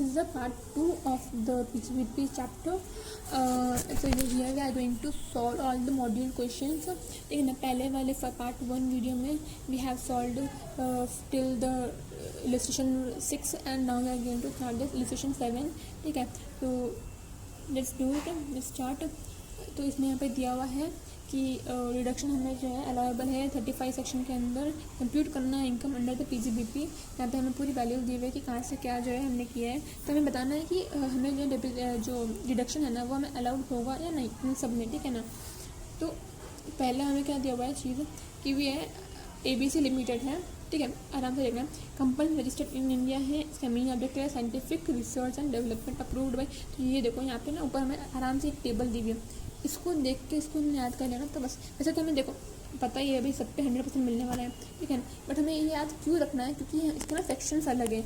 This is the part 2 of the PGBP chapter. So here we are going to solve all the module questions. ठीक है ना, पहले वाले part 1 video में we have solved till the illustration 6 and now we are going to start the illustration 7. ठीक है, तो let's do it. Let's start. तो इसमें यहाँ पे दिया हुआ है कि रिडक्शन हमें जो है अलाउेबल है 35 सेक्शन के अंदर कंप्यूट करना है इनकम अंडर द पीजीबीपी। यहाँ पे हमें पूरी वैल्यूज दी हुई है कि कहाँ से क्या जो है हमने किया है। तो हमें बताना है कि हमें जो रिडक्शन है ना वो हमें अलाउड होगा या नहीं इन सब में। ठीक है ना, तो पहले हमें क्या दिया हुआ है चीज़ कि भी है ABC लिमिटेड है। ठीक है, आराम से देखना। कंपनी रजिस्टर्ड इन इंडिया है, इसका मेन ऑब्जेक्ट है scientific research and development approved by. तो ये देखो यहाँ पे ना ऊपर हमें आराम से एक टेबल दी हुई है, इसको देख के इसको हमने याद कर लेना। तो बस वैसे तो हमें देखो पता ही है भाई सब पे 100% मिलने वाला है। ठीक है, बट हमें ये याद क्यों रखना है क्योंकि इसके ना सेक्शंस अलग है।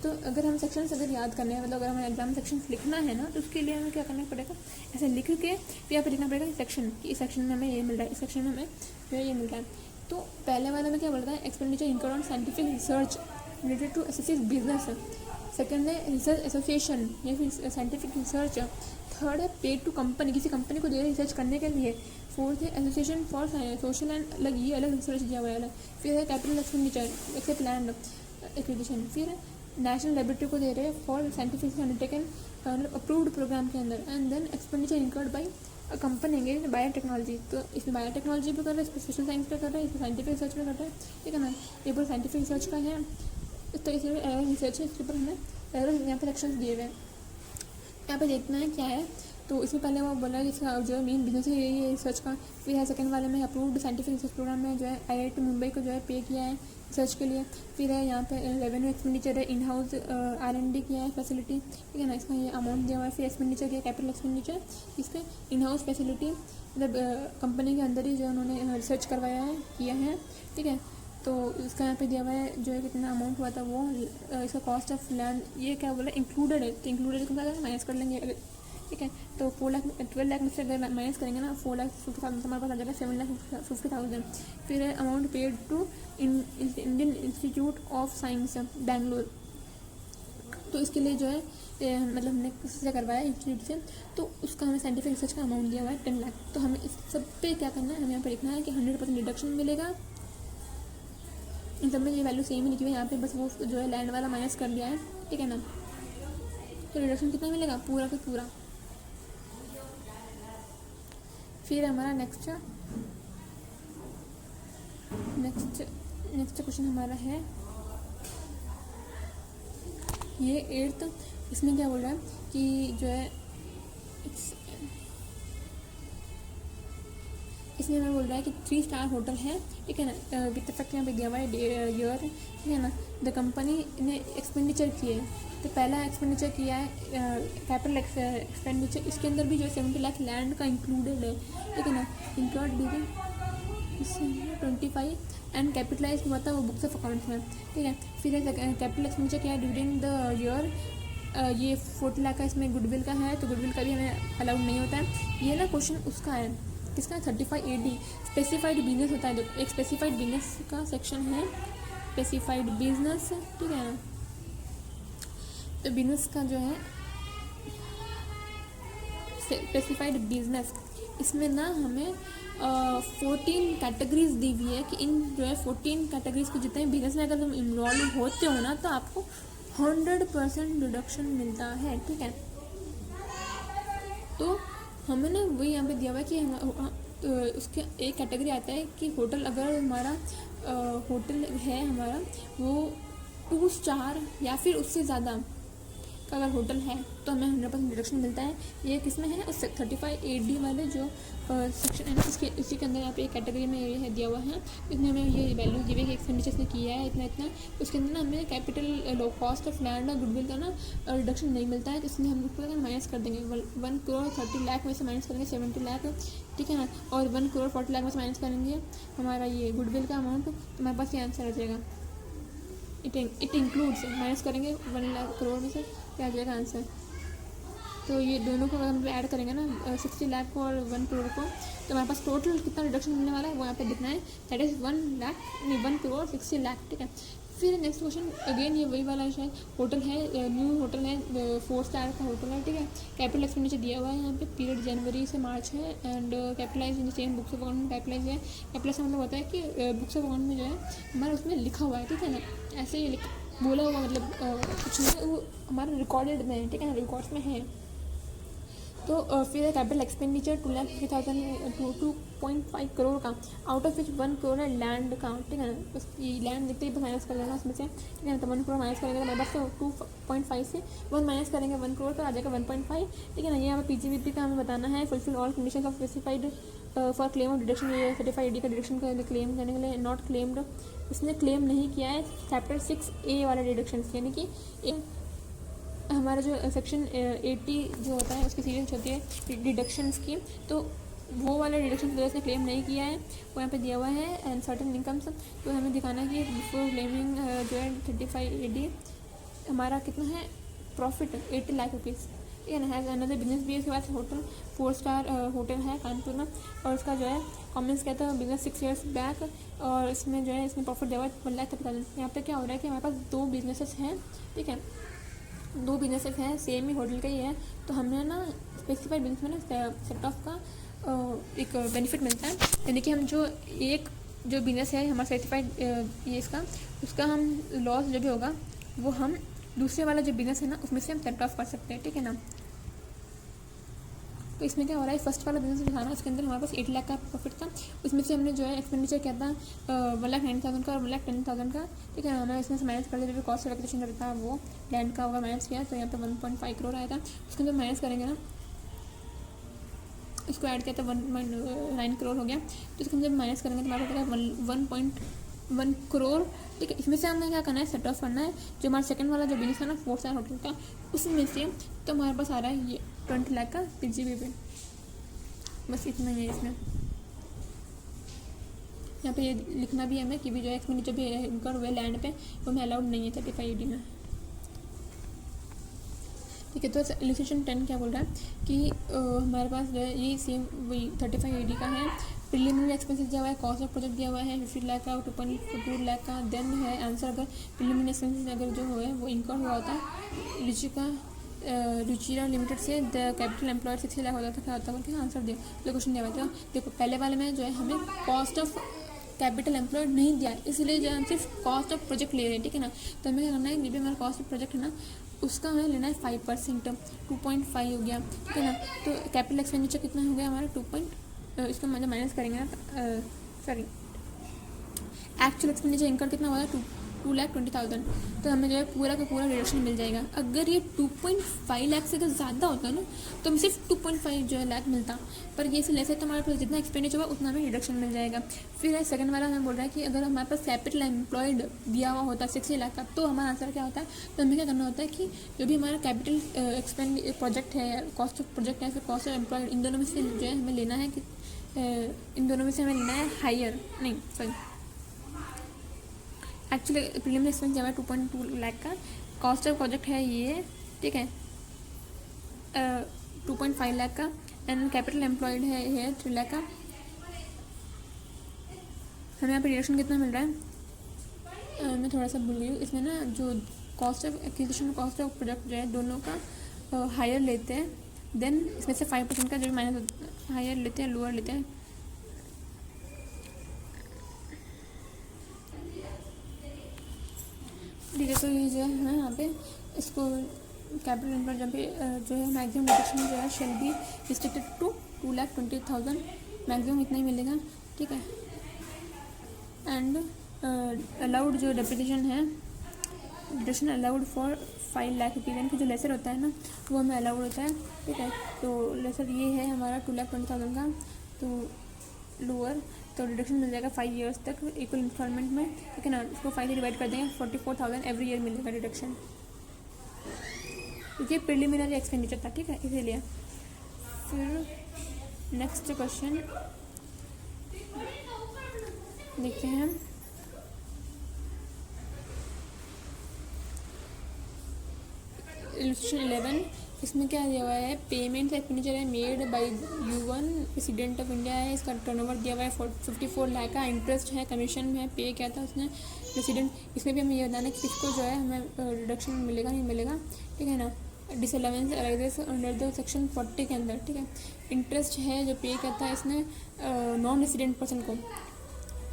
तो अगर हम सेक्शंस अगर याद करने हैं, मतलब अगर हमें एग्जाम सेक्शंस लिखना है ना, तो उसके लिए हमें क्या करना पड़ेगा, ऐसे लिख के फिर यहाँ पे लिखना पड़ेगा सेक्शन कि इस सेक्शन में हमें ये मिल रहा है, इस सेक्शन में हमें जो है ये मिल रहा है। तो पहले वाले में क्या बोलता है, expenditure incurred on scientific research related to associate business. Second है रिसर्च एसोसिएशन या फिर साइंटिफिक रिसर्च। थर्ड है पेड टू कंपनी, किसी कंपनी को दे रहे रिसर्च करने के लिए। फोर्थ है एसोसिएशन फॉर सोशल एंड अलग, ये अलग रिसर्च दिया हुआ है अलग। फिर है capital expenditure except land acquisition. फिर है नेशनल लेबोरेटरी को दे रहे हैं for scientific undertaken approved programme के अंदर। And then expenditure incurred by company engage in biotechnology. तो इसमें बायोटेक्नोलॉजी पे कर रहे हैं, इसमें सोशल साइंस पे कर रहे हैं, इसमें साइंटिफिक रिसर्च पे कर रहे हैं। ठीक है ना, ये पूरा साइंटिफिक रिसर्च का है। इस तरीके से रिसर्च है, इसके ऊपर हमें यहाँ पे सेक्शंस दिए हुए हैं। यहाँ पे देखना है क्या है। तो इसमें पहले वो बोला कि इसका जो है मेन बिजनेस है यही है रिसर्च का। फिर है सेकंड वाले में अप्रूव्ड साइंटिफिक रिसर्च प्रोग्राम में जो है IIT मुंबई को जो है पे किया है रिसर्च के लिए। फिर है यहाँ पे रेवेन्यू एक्सपेंडिचर है, इन हाउस R&D किया है फैसिलिटी। ठीक है ना, इसका ये अमाउंट दिया हुआ है। फिर एक्सपेंडिचर किया कैपिटल एक्सपेंडिचर, इस पर इन हाउस फैसिलिटी मतलब कंपनी के अंदर ही जो उन्होंने रिसर्च करवाया है किया है। ठीक है, तो इसका यहाँ पे दिया हुआ है जो है कितना अमाउंट हुआ था वो। इसका कॉस्ट ऑफ लैंड ये क्या बोला इंक्लूडेड है, तो इंक्लूडेड को माइनस कर लेंगे अगर। ठीक है, तो 12 लाख में से अगर माइनस करेंगे ना 4,50,000 हमारे पास आ जाएगा 7,50,000। फिर है amount paid to Indian Institute of Science Bangalore. तो इसके लिए जो है मतलब हमने किससे करवाया इंस्टीट्यूट से, तो उसका हमें साइंटिफिक रिसर्च का अमाउंट दिया हुआ है 10 लाख। तो हमें इस सब पे क्या करना है, हमें यहाँ पर लिखना है कि 100% रिडक्शन मिलेगा। इन सब में ये वैल्यू सेम ही लिखी हुई है, यहाँ पे बस वो जो है लैंड वाला माइनस कर दिया है। ठीक है ना, तो रिडक्शन कितना मिलेगा पूरा का पूरा। फिर हमारा नेक्स्ट क्वेश्चन हमारा है ये 8th। इसमें क्या बोल रहा है कि जो है इसमें हमें बोल रहा है कि 3 स्टार होटल है। ठीक है ना, विद इफेक्ट यहाँ पे दिया हुआ है ईयर। ठीक है ना, द कंपनी ने एक्सपेंडिचर किए। तो पहला एक्सपेंडिचर किया है कैपिटल एक्सपेंडिचर, इसके अंदर भी जो 70 लाख लैंड का इंक्लूडेड है। ठीक है ना, इंक्लूड ड्यूरिंग 25 एंड कैपिटलाइज हुआ था वो बुक्स ऑफ अकाउंट्स में। ठीक है, फिर कैपिटल एक्सपेंडिचर किया है ड्यूरिंग द ईयर, ये 40 लाख का इसमें गुडविल का है, तो गुडविल का भी हमें अलाउड नहीं होता है। ये ना क्वेश्चन उसका है किसका 35 AD स्पेसिफाइड बिजनेस होता है। एक स्पेसिफाइड बिजनेस का सेक्शन है, स्पेसिफाइड बिजनेस। ठीक है ना, तो बिजनेस का जो है स्पेसिफाइड बिजनेस, इसमें ना हमें 14 कैटेगरीज दी हुई है कि इन जो है 14 कैटेगरीज के जितने बिजनेस में अगर तुम इन्वॉल्व होते हो ना तो आपको 100% रिडक्शन मिलता है। ठीक है, तो हमें ना वही यहाँ पे दिया हुआ है कि उसके एक कैटेगरी आता है कि होटल, अगर हमारा होटल है हमारा वो 2 स्टार या फिर उससे ज़्यादा का अगर होटल है तो हमें 100% रिडक्शन मिलता है। ये किस में है, उस 35 AD वाले जो सेक्शन है ना इसी के अंदर यहाँ पे एक कैटेगरी में ये है दिया हुआ है। इसमें हमें ये वैल्यू दी हुई है कि एक्सपेंडिचर ने किया है इतना इतना। उसके अंदर ना हमें capital low cost of land और गुडविल का ना रिडक्शन नहीं मिलता है, तो इसलिए हम उसको माइनस कर देंगे। 1 करोड़ 30 लाख में से माइनस करेंगे 70 लाख। ठीक है ना, और 1 करोड़ 40 लाख में से माइनस करेंगे हमारा ये गुडविल का अमाउंट, तो हमारे पास ये आंसर आ जाएगा। इट इंक्लूड्स माइनस करेंगे 1 लाख करोड़ में से क्या आ जाएगा आंसर। तो ये दोनों को हम ऐड करेंगे ना 60 लाख को और 1 करोड़ को, तो हमारे पास टोटल कितना रिडक्शन मिलने वाला है वो यहाँ पे दिखना है। That is 1 crore 60 lakh. ठीक है, फिर नेक्स्ट क्वेश्चन अगेन ये वही वाला शायद होटल है, न्यू होटल है, 4 स्टार का होटल है, ठीक है। कैपिटल एक्सपेंडिचर दिया हुआ है यहाँ पे, पीरियड जनवरी से मार्च है, and capitalise in the same books of account में कैपिटलाइज है। कैपिटलाइज मतलब होता है कि बुक्स ऑफ अकाउंट में जो है हमारा उसमें लिखा हुआ है, ठीक है ना, ऐसे ही बोला हुआ, मतलब कुछ नहीं, वो हमारा रिकॉर्डेड में है, ठीक है ना, रिकॉर्ड्स में है। तो फिर कैपिटल एक्सपेंडिचर 2.5 करोड़ का, आउट ऑफ विच 1 करोड़ है लैंड का, ठीक है ना। बस ये लैंड देखते ही माइनस कर लेना उसमें से, ठीक है ना। तो 1 करोड़ माइनस करेंगे तो मेरे पास तो 2.5 से 1 माइनस करेंगे 1 करोड़ तो आ जाएगा 1.5, ठीक है ना। ये हमें पीजीवीपी का हमें बताना है, fulfil all condition of specified for claim of deduction, ये सर्टिफाइड का डिडक्शन का क्लेम करने के लिए नॉट क्लेम्ड, उसने क्लेम नहीं किया है चैप्टर 6A वाला डिडक्शन, यानी कि हमारा जो सेक्शन 80 जो होता है उसकी सीरीज होती है डिडक्शंस की, तो वो वाला डिडक्शन की वजह से क्लेम नहीं किया है, वो यहाँ पे दिया हुआ है। एंड सर्टेन इनकम्स, तो हमें दिखाना है कि बिफोर क्लेमिंग जो है 35 AD हमारा कितना है प्रॉफिट, 80 लाख रुपीज़, ठीक है ना। हैज़ अनदर बिजनेस भी, इसके बाद होटल 4 स्टार होटल है कानपुर में, और उसका जो है कॉमेंट्स कहता है बिजनेस 6 years बैक, और इसमें जो है इसमें प्रॉफिट दिया हुआ है 1,30,000। यहाँ पे क्या हो रहा है कि हमारे पास 2 बिजनेसेस हैं, ठीक है, 2 बिजनेसेस हैं, सेम ही होटल का ही है, तो हमें ना स्पेसिफाइड बिजनेस में ना सेट ऑफ का एक बेनिफिट मिलता है, यानी कि हम जो एक जो बिजनेस है हमारा स्पेसिफाइड ये इसका, उसका हम लॉस जो भी होगा वो हम दूसरे वाला जो बिजनेस है ना उसमें से हम सेट ऑफ कर सकते हैं, ठीक है ना। तो इसमें क्या हो रहा है, फर्स्ट वाला बिजनेस दिखाना, उसके अंदर हमारे पास 8 लाख का प्रॉफिट था, उसमें से हमने जो है एक्सपेंडिचर किया था 1,90,000 का और 1,10,000 का, ठीक है। हमने इसमें से माइनस कर दिया, जो भी कॉस्ट ऑफ एक्विजिशन रहता है वो लैंड का होगा माइनस किया, तो यहाँ पे 1.5 करोड़ आया था, उसके अंदर माइनस करेंगे ना, इसको ऐड किया था 1.9 करोड़ हो गया, तो इसके अंदर माइनस करेंगे तो हमारे पास 1.1 करोड़, ठीक है। इसमें से हमें क्या करना है, सेट ऑफ करना है जो हमारा सेकंड वाला जो बिजनेस है ना 4 स्टार होटल का, उसमें से तो हमारे पास आ रहा है ये 20 लाख का पीजीवीपी, बस इतना ही है इसमें। यहाँ पे ये लिखना भी है हमें कि भी जो एक्सपेंडिचर भी इनकर हुए लैंड पे वो हमें अलाउड नहीं है 35 AD में, ठीक है। तो इलस्ट्रेशन 10 क्या बोल रहा है कि हमारे पास जो है ये सेम वही 35 AD का है, प्रिलिमिनरी एक्सपेंसेस दिया हुआ है, कॉस्ट ऑफ प्रोजेक्ट दिया हुआ है 50 लाख का, 2.2 लाख का, देन है आंसर अगर प्रिलिमिनरी एक्सपेंसेस अगर जो है वो इनकर हुआ होता है रुचिरा लिमिटेड से द कैपिटल एम्प्लॉयड 60 लाख होता था, क्या होता है क्या आंसर दिया, तो क्वेश्चन दिया हुआ था। देखो पहले वाले में जो है हमें कॉस्ट ऑफ कैपिटल एम्प्लॉयड नहीं दिया, इसलिए जो हम सिर्फ कॉस्ट ऑफ प्रोजेक्ट ले रहे हैं, ठीक है ना। तो हमें क्या करना है, जो भी हमारा कॉस्ट ऑफ प्रोजेक्ट है ना उसका हमें लेना है 5%, 2.5 हो गया, ठीक है ना। तो कैपिटल एक्सपेंडिचर कितना हो गया हमारा इसका मतलब माइनस करेंगे ना, सॉरी एक्चुअल एक्सपेंडिचर इनकर कितना हुआ है 2,20,000, तो हमें जो है पूरा का पूरा रिडक्शन मिल जाएगा। अगर ये 2.5 लाख से अगर ज़्यादा होता ना तो हमें सिर्फ 2.5 जो है लाख मिलता, पर ये से लेस है तो हमारे पास जितना एक्सपेंडिचर हुआ उतना हमें रिडक्शन मिल जाएगा। फिर है सेकंड वाला हमें बोल रहा है कि अगर हमारे पास कैपिटल एम्प्लॉयड दिया हुआ होता 60 लाख का, तो हमारा आंसर क्या होता है, तो हमें क्या करना होता है कि जो भी हमारा कैपिटल एक्सपेंड प्रोजेक्ट है, कॉस्ट ऑफ प्रोजेक्ट है, फिर कॉस्ट ऑफ एम्प्लॉयड, इन दोनों में से जो है हमें लेना है कि इन दोनों में से हमें लेना है हायर, नहीं सॉरी एक्चुअली प्रीलिमिनरी एक्सपेंस जमा 2.2 लाख का, कॉस्ट ऑफ प्रोजेक्ट है ये, ठीक है 2.5 लाख का, एंड कैपिटल एम्प्लॉयड है 3 लाख का। हमें यहाँ पे रिडक्शन कितना मिल रहा है, मैं थोड़ा सा भूल गई हूँ, इसमें ना जो cost of acquisition cost of project जो है दोनों का हायर लेते हैं, देन इसमें से 5% का जो माइनस हायर लेते हैं लोअर लेते हैं। ठीक है, तो ये जो है यहाँ पे इसको कैपिटल एम्प्लॉयड जहाँ पे जो है मैक्सिमम रिडक्शन जो है shall be restricted to 2,20,000, maximum इतना ही मिलेगा, ठीक है। एंड अलाउड जो डेप्रिसिएशन है, deduction allowed for 5 lakh rupees, यानी कि जो लेसर होता है ना वो हमें अलाउड होता है, ठीक है। तो लेसर ये है हमारा 2,20,000 का, तो लोअर तो डिडक्शन मिल जाएगा 5 years तक इक्वल इंस्टॉलमेंट में, ठीक है ना। उसको 5 से डिवाइड कर देंगे 44,000 एवरी ईयर मिलेगा डिडक्शन, क्योंकि प्रिलिमिनरी एक्सपेंडिचर था, ठीक है, इसीलिए। फिर नेक्स्ट क्वेश्चन देखते हैं हम, इलस्ट्रेशन 11 इसमें क्या दिया हुआ है, पेमेंट एक्सपेंडिचर है made by U1 resident of India है, इसका टर्नओवर दिया हुआ है 54 लाख का, इंटरेस्ट है, कमीशन है, पे किया था उसने रेसिडेंट। इसमें भी हमें ये बताना है कि किसको जो है हमें रिडक्शन मिलेगा नहीं मिलेगा, ठीक है ना। Disallowance arises under the section 40 के अंदर, ठीक है। इंटरेस्ट है जो पे करता है इसने नॉन रेसिडेंट पर्सन को,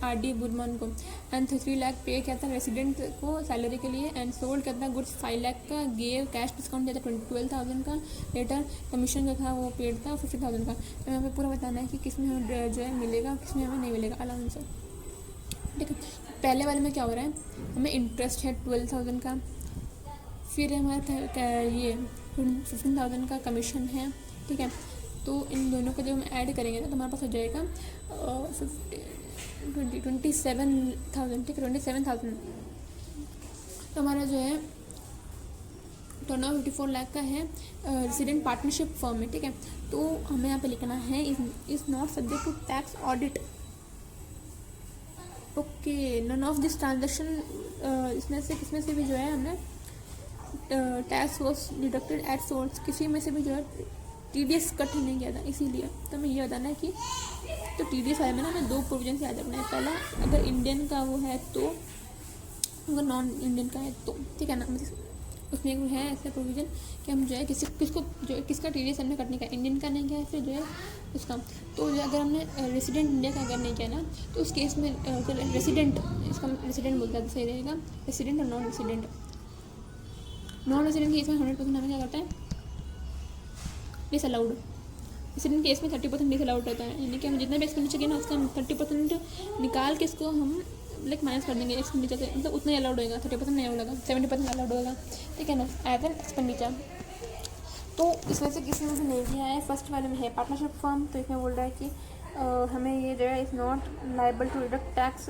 RD बुरमान को, एंड 3 लाख पे किया था रेसिडेंट को सैलरी के लिए, एंड सोल्ड किया था गुड्स 5 लाख का, गेव कैश डिस्काउंट दिया था 12,000 का, लेटर कमीशन जो था वो पेड था 50,000 का। तो यहाँ पे पूरा बताना है कि किस में हमें जो है मिलेगा, किस में हमें नहीं मिलेगा अलाउंस, ठीक है। पहले वाले में क्या हो रहा है, हमें इंटरेस्ट है 12,000 का, फिर हमारा ये 15,000 का कमीशन है, ठीक है। तो इन दोनों को जब हम ऐड करेंगे तो हमारे पास हो जाएगा 27,000, ठीक है, 27,000। तो हमारा जो है टर्नओवर 54 लाख का है रेसिडेंट पार्टनरशिप फर्म में, ठीक है। तो हमें यहाँ पे लिखना है is not subject to tax audit, okay. None of this transaction, इसमें से किसमें से भी जो है हमने tax was deducted at source, किसी में से भी जो है TDS कट नहीं किया था, इसीलिए। तो हमें ये बताना है कि तो TDS आया में ना हमें 2 प्रोविजन याद रखना है। पहला, अगर इंडियन का वो है तो, अगर नॉन इंडियन का है तो, ठीक है ना। उसमें एक है ऐसा प्रोविज़न कि हम जो है किसको जो है किसका TDS हमने कटने का, इंडियन का नहीं किया है, फिर जो है उसका। तो जो अगर हमने रेसिडेंट इंडिया का अगर नहीं किया ना, तो उस केस में रेसिडेंट, इसका रेसिडेंट बोलता है तो सही रहेगा, रेसिडेंट और non resident. Non resident case में 100% हमें क्या करता है, डिसअलाउड। रेसिडेंट केस में 30% डिसअलाउड रहता है, यानी कि हम जितना भी एक्सपेंडिचर किया ना उसका 30% निकाल के इसको हम लाइक माइनस कर देंगे एक्सपेंडिचर से, मतलब उतना ही अलाउड होगा, 30% नहीं होगा, 70% अलाउड होगा, ठीक है ना, एज एन एक्सपेंडिचर। तो इसमें से किसी में भी नहीं दिया है। फर्स्ट वाले में है पार्टनरशिप फर्म, तो इसमें बोल रहा है कि हमें ये जो है is not liable to deduct tax,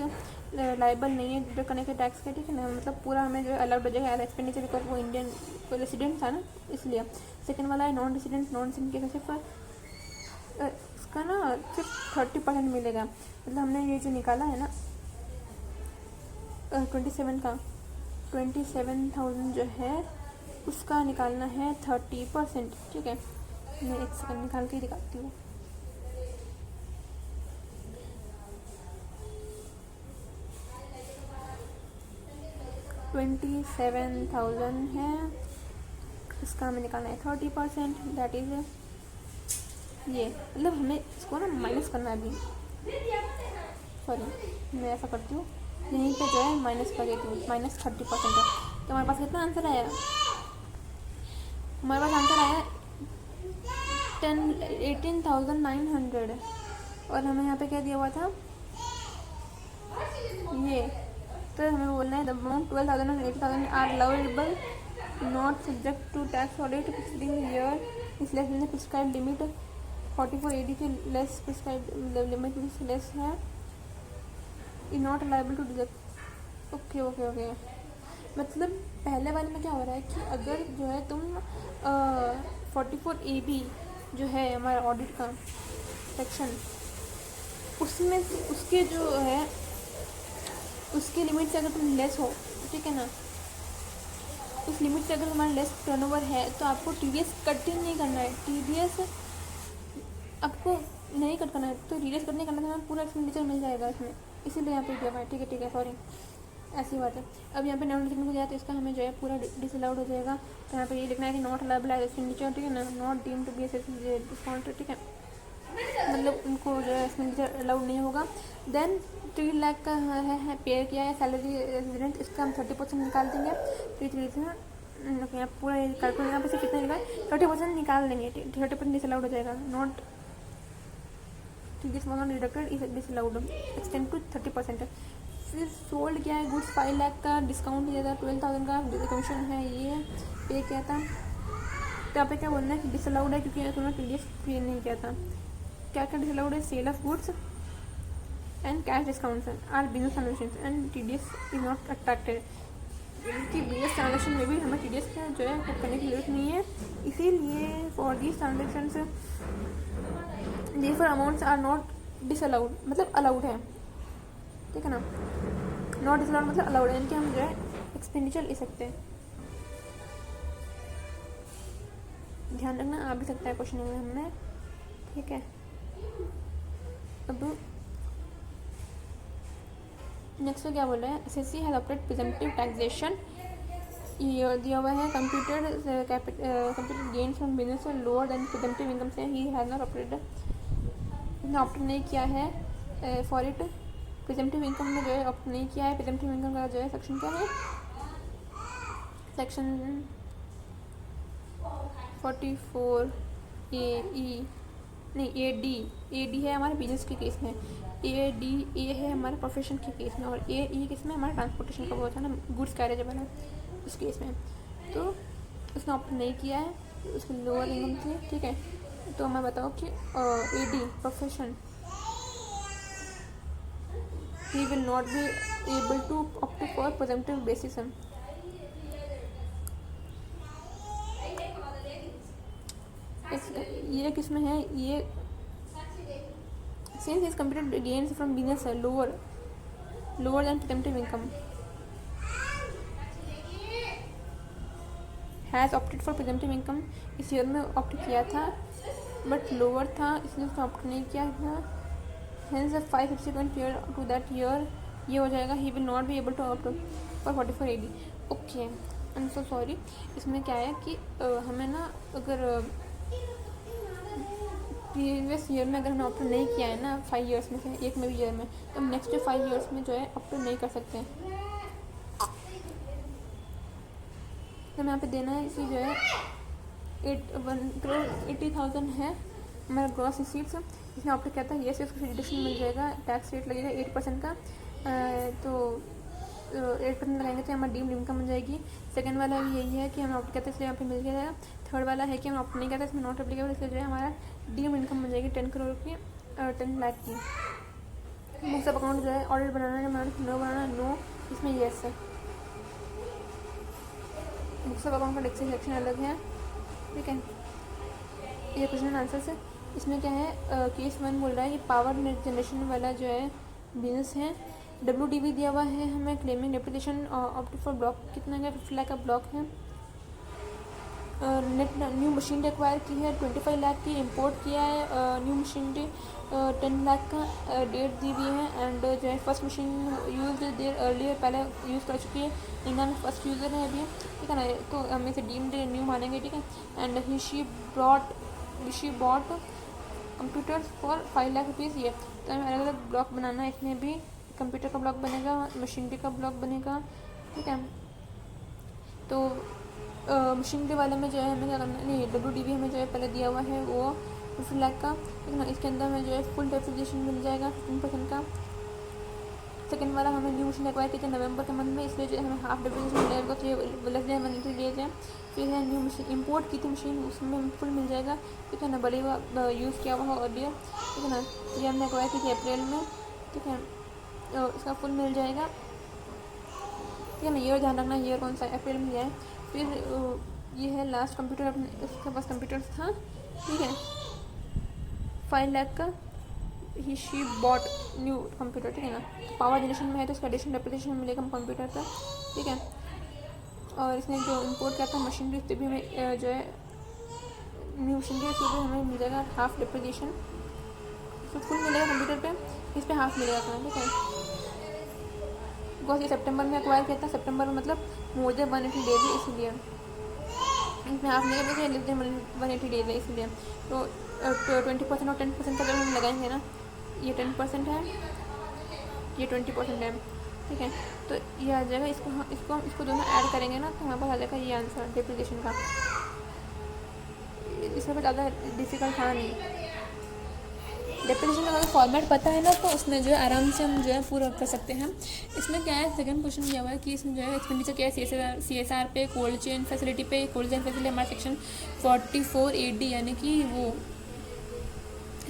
liable नहीं है डिडक्ट करने के टैक्स के, ठीक है ना, मतलब पूरा हमें जो है अलाउड हो जाएगा एज एक्सपेंडिचर, बिकॉज वो इंडियन रेसिडेंट था ना, इसलिए। सेकेंड वाला है नॉन रेसिडेंट के सिर्फ इसका ना सिर्फ 30% मिलेगा, मतलब हमने ये जो निकाला है ना 27,000 जो है उसका निकालना है 30%, ठीक है। मैं एक सेकंड निकाल के दिखाती हूँ। $27,000 है, इसका हमें निकालना है 30%, दैट इज़ ये, मतलब हमें इसको ना माइनस करना है अभी, सॉरी मैं ऐसा करती हूँ, यहीं पे जो है माइनस कर देती हूँ, -30% है। तो हमारे पास कितना आंसर आया, हमारे पास आंसर आया 18,900, और हमें यहाँ पे क्या दिया हुआ था ये, तो हमें बोलना है द अमाउंट 12,000 और 8,000 are allowable not subject to tax audit preceding year is less than prescribed limit 44 AD से लेस प्रिस्क्राइब्ड लिमिट लेस है, is not liable to deduct, okay. मतलब पहले वाले में क्या हो रहा है कि अगर जो है तुम 44 AB जो है हमारा ऑडिट का सेक्शन, उसमें उसके जो है उसके लिमिट से अगर तुम लेस हो, ठीक है ना, उस लिमिट से अगर तुम्हारा लेस टर्नओवर है तो आपको TDS कट ही नहीं करना है, TDS आपको नहीं कट करना है, तो TDS कट नहीं करना है, पूरा एक्सपेंडिचर मिल जाएगा इसमें, इसीलिए यहाँ पे दिया हुआ है, ठीक है, सॉरी ऐसी बात है। अब यहाँ पे नॉन रेसिडेंट को जाए तो इसका हमें जो है पूरा डिसअलाउड हो जाएगा, तो यहाँ पे ये लिखना है कि नॉट अलाउड एज एक्सपेंडिचर, ठीक है ना, not deem to be discount, ठीक है, मतलब उनको जो है एक्सपेंडिचर अलाउड नहीं होगा। देन 3 लाख का है पे किया है सैलरी रेजिडेंट, इसका हम 30% निकाल देंगे, तो पूरा कैलकुलेट यहाँ पे से कितना निकाल 30% निकाल देंगे, 30% डिसअलाउड हो जाएगा, not deducted is disallowed extend to 30%। फिर सोल्ड किया है गुड्स 5 लाख का, डिस्काउंट दिया था 12,000 का, कमीशन है ये पे किया था, तो यहाँ पे क्या बोलना है कि डिसअलाउड है क्योंकि उन्होंने TDS पे नहीं किया था। क्या डिसअलाउड है, sale of goods and cash discounts are business transaction and TDS is not attracted, कि बिजनेस ट्रांजेक्शन में भी हमें TDS का जो है कट करने की जरूरत नहीं है, इसीलिए for these transactions differ amounts are not disallowed, मतलब अलाउड है, ठीक है ना, नॉट डिसअलाउड मतलब अलाउड है, यानी कि हम जो है एक्सपेंडिचर ले सकते हैं। ध्यान रखना आ भी सकता है क्वेश्चन एग्जाम में, ठीक है। अब नेक्स्ट तो क्या बोल रहा है, SSC has opted presumptive taxation, ये दिया हुआ है computed gains from business lower than presumptive income से ही हैज नॉट ऑप्टेड, इसने ऑप्ट नहीं किया है फॉर इट। प्रिजम्पटिव इनकम में जो है ऑप्ट नहीं किया है। प्रिजम्पटिव इनकम का जो है सेक्शन क्या है, सेक्शन 44 ए डी है हमारे बिजनेस के केस में, ए है हमारे प्रोफेशन के केस में, और ए किस में हमारा ट्रांसपोर्टेशन का वो था ना, गुड्स कैरेज वाला, उस केस में। तो उसने ऑप्ट नहीं किया है, उसकी लोअर इनकम थी, ठीक है। तो मैं बताऊँ कि A D profession he will not be able to opt for presumptive basis। ये किस में है, ये since his computed gains from business are lower than presumptive income has opted for presumptive income, इस ईयर में ऑप्ट किया था but lower था, इसलिए उसने ऑप्ट नहीं किया था। Hence 5 subsequent year to that year ये हो जाएगा, he will not be able to opt for 44 AD। Okay, I am so sorry. इसमें क्या है कि हमें ना अगर प्रीवियस ईयर में अगर हमने ऑप्ट नहीं किया है ना 5 ईयर्स में से एक में भी ईयर में, तो हम नेक्स्ट 5 ईयर्स में जो है ऑप्ट नहीं कर सकते हैं। तो यहाँ पे देना है इसी जो है 1,80,000 है हमारा ग्रॉस रिसीट्स, इसमें ऑप्ट किया था, ये से उसको डिडक्शन मिल जाएगा, टैक्स रेट लगेगा 8% का, तो 8% लगाएंगे तो हमारी डीम्ड इनकम बन जाएगी। सेकंड वाला भी यही है कि हमें ऑप्ट किया था इसलिए यहाँ पे मिल गया। थर्ड वाला है कि हम ऑप्ट नहीं किया था, इसमें नॉट एप्लीकेबल, इसलिए जो है हमारा डीम्ड इनकम बन जाएगी 10 करोड़ की, 10 लाख की। बुक्स ऑफ अकाउंट जो है ऑडिट बनाना है, नो बनाना, नो, इसमें येस है। बुक्स ऑफ अकाउंट का डेक्सिंग सेक्शन अलग है, ठीक है। ये क्वेश्चन एंड आंसर है। इसमें क्या है, केस 1 बोल रहा है कि पावर जनरेशन वाला जो है बिजनेस है, WDV दिया हुआ है हमें, claiming depreciation opt for block कितना का 50 लाख का ब्लॉक है। नेट न्यू मशीनरी एक्वायर की है 25 लाख की, इंपोर्ट किया है न्यू मशीनरी 10 लाख का, डेट दी हुई है। एंड जो है फर्स्ट मशीन यूज देर अर्लियर, पहले यूज़ कर चुकी है, इंडिया में फर्स्ट यूज़र है अभी, ठीक है ना, तो हम इसे डीम्ड न्यू मानेंगे, ठीक है। And she bought computers for 5 lakh rupees, ये तो हमें अलग अलग ब्लॉक बनाना है, इसमें भी कंप्यूटर का ब्लॉक बनेगा, मशीनरी का ब्लॉक बनेगा, ठीक है। तो मशीनरी वाले में जो है हमें क्या करना, नहीं WDV हमें जो है पहले दिया हुआ है वो 50 लाख का, ठीक है ना, इसके अंदर हमें जो है फुल डेप्रिसिएशन मिल जाएगा 15% का। सेकंड वाला हमें न्यू मशीन एक्वायर की थी नवंबर के मंथ में, इसलिए जो है हमें हाफ डेप्रिसिएशन मिलेगा, तो लेस देन 1 डेज है। फिर है न्यू मशीन इंपोर्ट की थी मशीन, उसमें फुल मिल जाएगा, ठीक है ना, बड़ी यूज़ किया हुआ अर्लियर, ठीक है ना, ये हमने एक्वायर की थी अप्रैल में, ठीक है, तो इसका फुल मिल जाएगा, ठीक है ना। ईयर ध्यान रखना, ईयर कौन सा अप्रैल में है। फिर ये है लास्ट कंप्यूटर, अपने उसके पास कंप्यूटर था, ठीक है, 5 लाख का, ही शी बॉट न्यू कंप्यूटर, ठीक है ना। पावर जनरेशन में है तो इसका एडिशनल डेप्रिसिएशन मिलेगा कंप्यूटर का, ठीक है। और इसने जो इंपोर्ट किया था मशीनरी, उस पर भी हमें जो है न्यू मशीनरी, उस पर हमें मिल जाएगा हाफ डेप्रिसिएशन, तो फुल मिलेगा कंप्यूटर पे, इस पर हाफ मिलेगा अपना, ठीक है। बिकॉज ये सितंबर में एक्वायर किया था, सितंबर में मतलब मोर देन 180 डेज है, इसीलिए इसमें हाफ मिलेगा, तो लेस देन 180 डेज है, इसलिए तो 20% और 10% का जब हम लगाएंगे ना, ये 10% है, ये 20% है, ठीक है। तो ये आ जाएगा, इसको दोनों ऐड करेंगे ना, तो हमारे पास आ जाएगा ये आंसर डेप्रिसिएशन का। इसमें कुछ ज़्यादा डिफिकल्ट था नहीं। डेप्रिसिएशन का अगर फॉर्मेट पता है ना, तो उसमें जो है आराम से हम जो है पूरा कर सकते हैं। इसमें क्या है, सेकंड क्वेश्चन दिया हुआ है कि इसमें जो है एक्सपेंडिचर क्या है, CSR पे, कोल्ड चेन फैसिलिटी पे। कोल्ड चेन फैसिलिटी हमारा सेक्शन 44 AD, यानी कि वो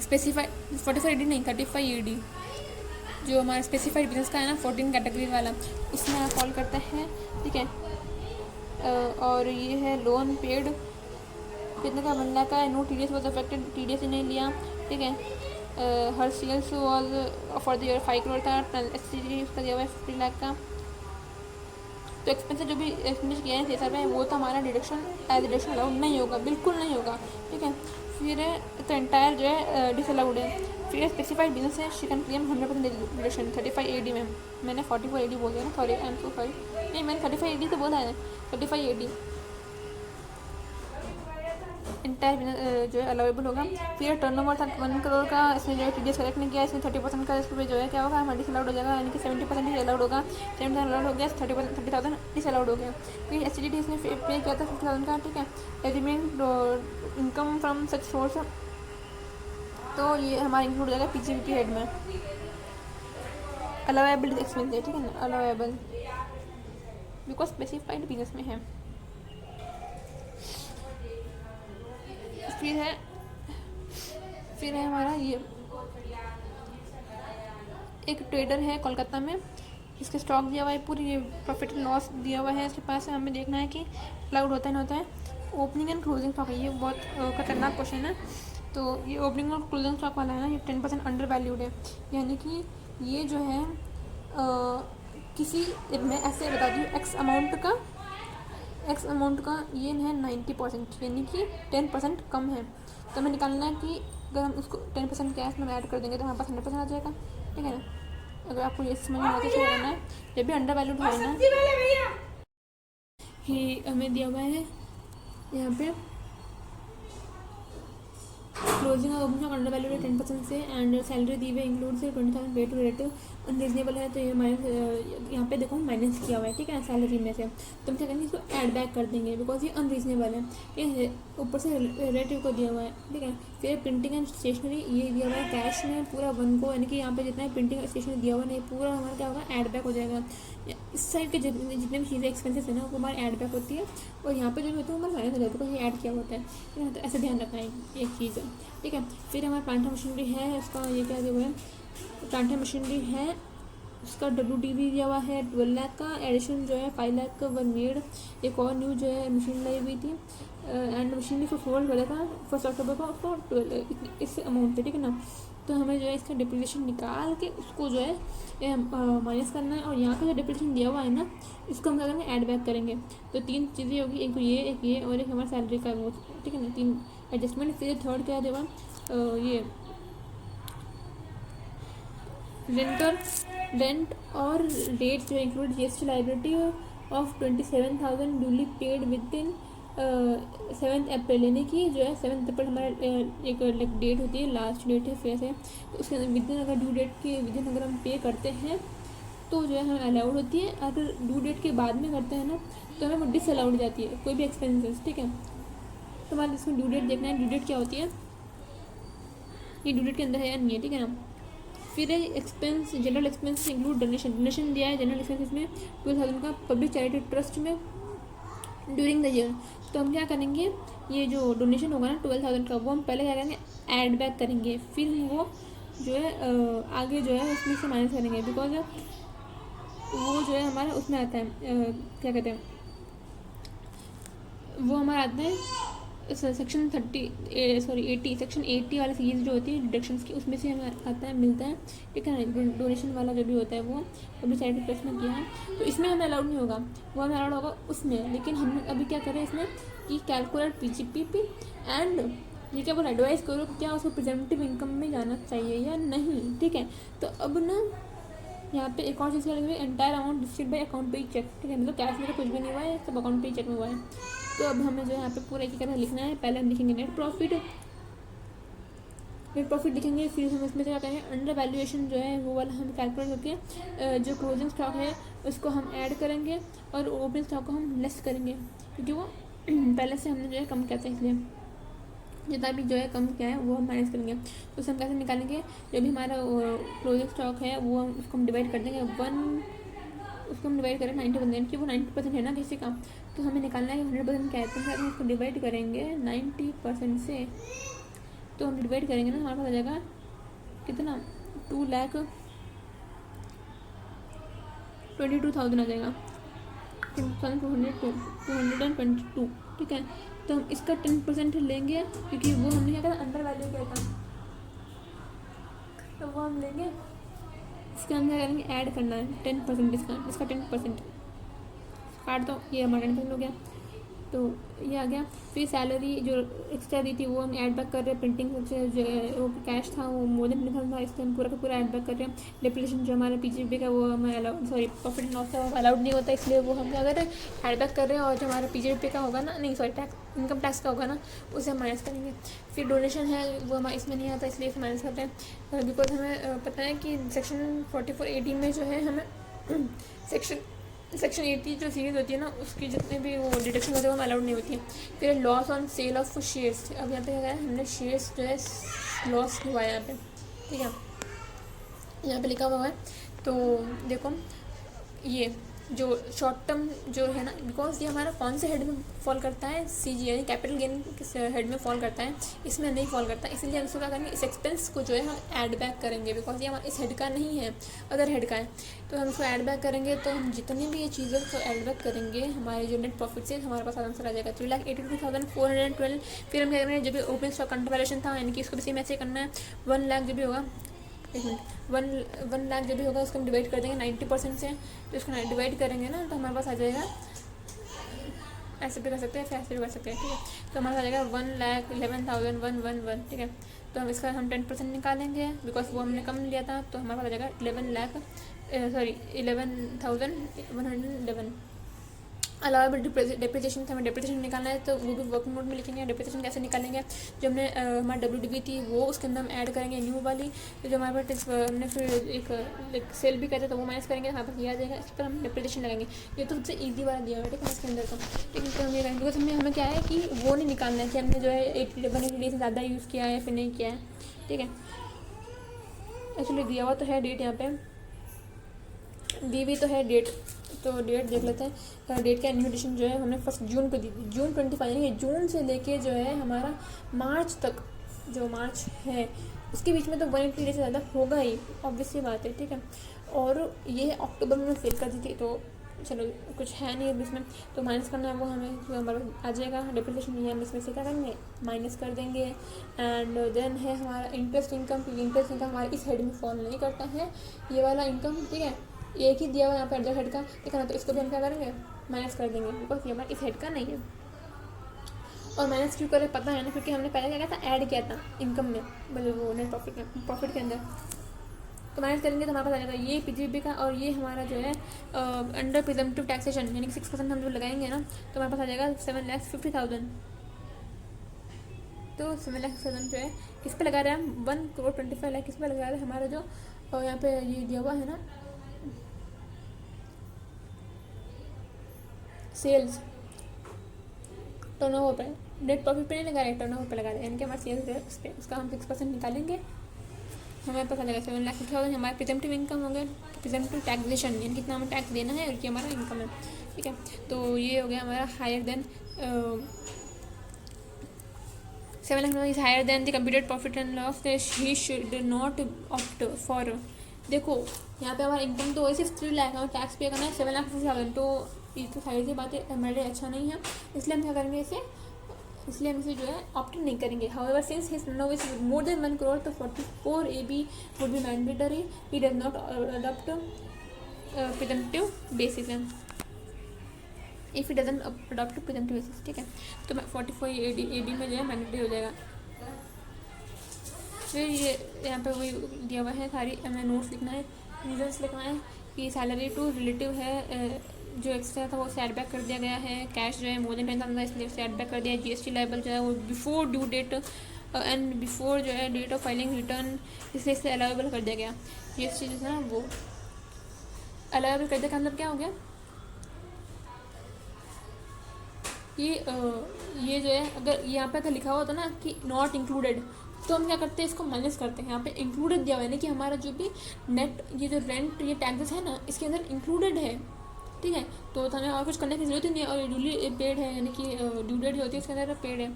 स्पेसिफाइड 44 AD नहीं 35 AD, जो हमारा स्पेसिफाइड बिजनेस का है ना 14 कैटेगरी वाला, उसमें फॉल करता है, ठीक है। और ये है लोन पेड कितने का, 1 लाख का है। No TDS was affected, TDS नहीं लिया, ठीक है। हर sales was for the year 5 crore था। SCG उसका दिया हुआ है 50 लाख का। तो एक्सपेंसेस जो भी एक्सपेंडिचर किया है सीएसआर में वो तो हमारा डिडक्शन एज डिडक्शन अलाउड नहीं होगा, बिल्कुल नहीं होगा, ठीक है। फिर तो एंटायर जो है डिसअलाउड है। फिर स्पेसिफाइड बिजनेस है, she can claim 100% deduction 35 AD में। मैंने 44 AD बोल दिया ना, sorry, I am so sorry, नहीं मैंने 35 AD तो बोला है, 35 AD इंटायर बिजनेस जो है अलाउेबल होगा। फिर टर्नओवर था 1 करोड़ का, इसमें जो है TDS कलेक्ट नहीं किया, इसमें 30% का इस पर जो है क्या होगा, हमारा डिसअलाउड हो जाएगा, यानी कि 70% डिसअलाउड होगा, 70% अलाउड हो गया, 30,000 डिसअलाउड हो गया। फिर एसटीडी इसने पे किया था 50,000 का, ठीक है। Element income from such source, तो ये हमारा इंक्लूड हो जाएगा पीजीवीपी हेड में। अलाउेबल एक्सपेंस है, ठीक है ना, अलाउेबल बिकॉज स्पेसिफाइड बिजनेस में है। फिर है हमारा ये एक ट्रेडर है कोलकाता में, इसके स्टॉक दिया हुआ है, पूरी प्रॉफिट लॉस दिया हुआ है इसके पास, हमें देखना है कि अलाउड होता है नहीं होता है। ओपनिंग एंड क्लोजिंग स्टॉक है, ये बहुत खतरनाक क्वेश्चन है। तो ये ओपनिंग और क्लोजिंग स्टॉक वाला है ना, ये 10% अंडर वैल्यूड है, यानी कि ये जो है किसी, मैं ऐसे बता दूँ, एक्स अमाउंट का ये है 90%, यानी कि 10% कम है। तो हमें निकालना है कि अगर हम उसको 10% कैश में ऐड कर देंगे तो हमारे पास 100% आ जाएगा, ठीक है ना। अगर आपको ये समझ में आता है, करना है, जब भी अंडर वैल्यूड है ना, कि हमें दिया हुआ है यहाँ पे क्लोजिंग और ओपनिंग अंडर वैल्यू 10% से, एंड सैलरी दी हुई इंक्लूड से 20,000 पे टू रिलेटिव अनरीजनेबल है, तो ये माइनस, यहाँ पे देखो माइनस किया हुआ है, ठीक है, सैलरी में से। तो हम क्या करेंगे, इसको ऐड बैक कर देंगे बिकॉज ये अनरीजनेबल है, ठीक है। ऊपर से रिलेटिव को दिया हुआ है, ठीक है। फिर प्रिंटिंग एंड स्टेशनरी ये दिया हुआ है कैश में पूरा 1 को, यानी कि यहाँ पे जितना प्रिंटिंग स्टेशनरी दिया हुआ नहीं, पूरा हमारा क्या होगा, ऐड बैक हो जाएगा। इस साइड के जितने भी चीज़ें एक्सपेंसेस है ना, वो हमारे ऐड बैक होती है, और यहाँ पे जो होता है हमारा माइनस हो जाता है, बिकॉज ये ऐड किया होता है। तो ऐसे ध्यान रखना है एक चीज़, ठीक है। फिर हमारा प्लांट मशीनरी है, उसका ये क्या दिया हुआ है, प्लांट मशीनरी है, उसका WDV दिया हुआ है 12 लाख का, एडिशन जो है 5 लाख का वन मेड, एक और न्यू जो है मशीन लाई हुई थी, एंड मशीनरी को फोल्ड करा था 1 अक्टूबर को, उसको 12 इस अमाउंट पे, ठीक है ना। तो हमें जो है इसका डिप्रिसिएशन निकाल के उसको जो है माइनस करना है, और यहाँ का जो डिप्रिसिएशन दिया हुआ है ना, इसको हम क्या करेंगे, ऐड बैक करेंगे। तो 3 चीज़ें होगी, एक तो ये, एक ये, और एक हमारा सैलरी का वो, ठीक है ना, 3 एडजस्टमेंट। फिर थर्ड क्या देगा, ये रेंट और रेट जो include GST liability of 27,000 duly paid with in 7 अप्रैल, यानी कि जो है 7 अप्रैल हमारा एक डेट होती है, लास्ट डेट है फेयर है, तो उसके विद इन, अगर ड्यू डेट के विद इन अगर हम पे करते हैं तो जो है हमें अलाउड होती है, अगर ड्यू डेट के बाद में करते हैं ना तो हमें वो डिसअलाउड जाती है, कोई भी एक्सपेंसेस, ठीक है। तो हमारे इसमें ड्यू डेट देखना है, ड्यू डेट क्या होती है, ये ड्यू डेट के अंदर है या नहीं है, ठीक है ना। फिर expense, general expense include donation दिया है, जनरल एक्सपेंस में 12,000 का पब्लिक चैरिटी ट्रस्ट में ड्यूरिंग द ईयर। तो हम क्या करेंगे, ये जो डोनेशन होगा ना 12,000 का, वो हम पहले क्या करेंगे, ऐड बैक करेंगे, फिर हम वो जो है आगे जो है उसमें से माइनस करेंगे, बिकॉज वो जो है हमारा उसमें आता है, क्या कहते हैं, वो हमारा आता है सेक्शन 80 सेक्शन 80 वाली सीरीज जो होती है डिडक्शंस की, उसमें से हमें आता है, मिलता है, ठीक है ना। डोनेशन वाला जो भी होता है वो पब्लिक चैरिटी ट्रस्ट में किया है, तो इसमें हमें अलाउड नहीं होगा, वो हमें अलाउड होगा उसमें। लेकिन हम अभी क्या करें इसमें कि कैलकुलेट PGPP एंड ये क्या बोला, एडवाइस करो क्या उसको प्रेजेंटिव इनकम में जाना चाहिए या नहीं, ठीक है। तो अब ना यहाँ पे एक और चीज़ लगी हुई, entire amount distribute by account पे चेक, ठीक है, मतलब कैश में तो कुछ भी नहीं हुआ है, सब अकाउंट पे चेक में हुआ है। तो अब हमें जो है यहाँ पे पूरा एक तरह लिखना है, पहले हम लिखेंगे नेट प्रॉफिट लिखेंगे, फिर हम इसमें क्या करेंगे, अंडर वैल्यूएशन जो है वो वाला हम कैलकुलेट करके जो क्लोजिंग स्टॉक है उसको हम ऐड करेंगे, और ओपनिंग स्टॉक को हम लेस करेंगे, क्योंकि वो पहले से हमने जो है कम किया था, इसलिए जितना भी जो है कम क्या है वो हम माइनस करेंगे। तो उसे हम कैसे निकालेंगे, जो भी हमारा क्लोजिंग स्टॉक है वो उसको हम डिवाइड कर देंगे, उसको हम डिवाइड करें 90%, कि वो 90% है ना किसी का, तो हमें निकालना है 100% क्या है, तो हम उसको डिवाइड करेंगे 90% से, तो हम डिवाइड करेंगे ना, हमारे पास आ जाएगा कितना, 2,22,000 आ जाएगा, 222, ठीक है। तो हम इसका 10% लेंगे, क्योंकि वो हमने क्या करा, अंडर वैल्यू किया था, तो वो हम लेंगे, इसका हम क्या करेंगे, ऐड करना है 10% इसका 10%, काट दो, ये हमारा 10% हो गया, तो ये आ गया। फिर सैलरी जो एक्स्ट्रा दी थी वो हम ऐड बैक कर रहे हैं, प्रिंटिंग से जो वो कैश था वो मोर देन 20,000 था, इसलिए हम पूरा का पूरा ऐड बैक कर रहे हैं। डिप्रेशन जो हमारा पीजीपी का वो हमें allowed, sorry profit and loss का वो अलाउड नहीं होता, इसलिए वो हम क्या कर रहे हैं ऐड बैक कर रहे हैं। और जो हमारा पीजीपी का होगा ना, नहीं सॉरी टैक्स इनकम टैक्स का होगा ना, उसे हम माइनस करेंगे। फिर डोनेशन है वो हमारे इसमें नहीं आता, इसलिए इसे माइनस करते हैं, बिकॉज हमें पता है कि सेक्शन 44A में जो है हमें सेक्शन 80 जो सीरीज होती है ना, उसकी जितने भी वो डिडक्शन होते हैं वो अलाउड नहीं होती है। फिर loss on sale of shares, अब यहाँ पे क्या है, हमने शेयर्स जो है लॉस हुआ है यहाँ पे, ठीक है, यहाँ पे लिखा हुआ है। तो देखो ये जो शॉर्ट टर्म जो है ना, बिकॉज ये हमारा कौन से हेड में फॉल करता है, सीजी यानी कैपिटल गेन किस हेड में फॉल करता है, इसमें नहीं फॉल करता, इसलिए हम इसको क्या करेंगे, इस एक्सपेंस को जो है हम ऐड बैक करेंगे, बिकॉज ये हमारा इस हेड का नहीं है, अदर हेड का है, तो हम इसको ऐड बैक करेंगे। तो हम जितनी भी ये चीज़ें को ऐड बैक करेंगे हमारे जो नेट प्रॉफिट से हमारे पास आंसर आ जाएगा 3,82,412। फिर हम क्या करेंगे, जो भी ओपनिंग स्टॉक काउंटर वैल्यूएशन था यानी कि इसको भी सेम ऐसे करना है, 1 लाख जो भी होगा, एक मिनट, 1 लाख जो भी होगा उसको हम डिवाइड कर देंगे 90% से, तो इसको डिवाइड करेंगे ना तो हमारे पास आ जाएगा, ऐसे भी कर सकते हैं फिर ऐसे भी कर सकते हैं, ठीक है। तो हमारे पास आ जाएगा 1,11,111, ठीक है। तो हम इसका हम 10% निकालेंगे, बिकॉज वो हमने कम लिया था, तो हमारे पास आ जाएगा 11,111। अलाउेबल डिप्रिसिएशन था, हमें डिप्रिसिएशन निकालना है, तो वो भी वर्किंग नोट में लिखेंगे। डिप्रिसिएशन कैसे निकालेंगे, जो हमने हमारी WDV थी वो उसके अंदर हम ऐड करेंगे न्यू वाली, तो जो हमारे पास हमने फिर एक सेल भी कहते हैं तो वो माइनस करेंगे, हमारे पास ये आ जाएगा, इस पर हम डिप्रिसिएशन लगाएंगे। ये तो सबसे ईजी वाला दिया हुआ है, ठीक है, इसके अंदर तो, लेकिन तो हम ये करेंगे, बिकॉज हमें क्या है कि वो नहीं निकालना है कि हमने जो है 80 डेज से ज़्यादा यूज़ किया है फिर नहीं किया है, ठीक है। एक्चुअली दिया हुआ तो है डेट, यहाँ पे दी हुई तो है डेट, तो डेट देख लेते हैं। डेट का इन्विटेशन जो है हमने 1 जून को दी थी, June 25, यानी जून से लेके जो है हमारा मार्च तक, जो मार्च है उसके बीच में तो 180 डेज से ज़्यादा होगा ही, ऑब्वियस सी बात है, ठीक है। और ये अक्टूबर में सेल कर दी थी, तो चलो कुछ है नहीं अब इसमें, तो माइनस करना है वो हमें, जो हमारा आ जाएगा डिप्रिसिएशन, ये हम इसमें से क्या करेंगे माइनस कर देंगे। एंड देन है हमारा इंटरेस्ट इनकम, क्योंकि इंटरेस्ट इनकम हमारे इस हेड में फॉल नहीं करता है, ये वाला इनकम, ठीक है, एक ही दिया हुआ यहाँ पे अदर हेड का, ठीक है ना, तो इसको भी हम क्या करेंगे माइनस कर देंगे, बिकॉज ये हमारा इस हेड का नहीं है। और माइनस क्यों करें पता है ना, क्योंकि हमने पहले क्या किया था, ऐड किया था इनकम में, मतलब वो नेट प्रॉफिट के अंदर, तो माइनस करेंगे तो हमारे पास आ जाएगा ये पीजीबी का, और ये हमारा जो है अंडर प्रिजम्पटिव टैक्सेशन यानी कि 6% हम जो लगाएंगे ना, तो हमारे पास आ जाएगा 7,50,000। तो 7,50,000 जो है किस पे लगा रहे हैं हम, 1,25,00,000 किस पे लगा रहे हैं, हमारा जो यहाँ पे ये दिया हुआ है ना सेल्स टर्नओवर पे, नेट प्रॉफिट पे नहीं लगा रहे, टर्नओवर पे लगा रहे हैं, यानी कि हमारा सेल्स है उस पर, उसका हम 6% निकालेंगे, हमारे पास आ जाएगा 7,50,000। हमारा प्रिजम्पटिव इनकम हो गया, प्रिजम्पटिव टैक्सेशन यानी कितना हमें टैक्स देना है, और ये हमारा इनकम है, ठीक है। तो ये हो गया हमारा higher than 7,00,000 is higher than the computed profit and loss, he should not opt for, देखो यहाँ पे हमारा इनकम तो वैसे 3 लाख है और टैक्स पे करना है 7,50,000, तो ये तो सारी सी बातें हमारे लिए अच्छा नहीं है, इसलिए हम क्या करेंगे इसे, इसलिए हम इसे जो है ऑप्ट नहीं करेंगे। However since his no is more than 1 crore, तो 44AB would be mandatory, he does not adopt presumptive basis, if he doesn't adopt presumptive basis, ठीक है। तो 44AB में जो है मैंडेटरी हो जाएगा। फिर ये यहाँ पे वही दिया हुआ है, सारी हमें नोट्स लिखना है, रीजन्स लिखना है कि सैलरी टू रिलेटिव है, जो एक्स्ट्रा था वो सेट बैक कर दिया गया है, कैश जो है मोर देन 10,000 था इसलिए सेट बैक कर दिया है, GST लाइबल जो है वो before due date and before जो है डेट ऑफ फाइलिंग रिटर्न, इसलिए इसे अलाउेबल कर दिया गया। GST जो है ना वो अलाउेबल कर दिया का मतलब क्या हो गया, ये जो है अगर यहाँ पे अगर लिखा हुआ था ना कि नॉट इंक्लूडेड, तो हम क्या करते हैं इसको माइनस करते हैं, यहाँ पे इंक्लूडेड दिया हुआ है ना कि हमारा जो भी नेट ये जो रेंट ये टैक्सेस है ना इसके अंदर इंक्लूडेड है, ठीक है। तो हमें और कुछ करने की जरूरत ही नहीं है, और ड्यूली पेड है यानी कि ड्यू डेट जो होती है उसके अंदर पेड है,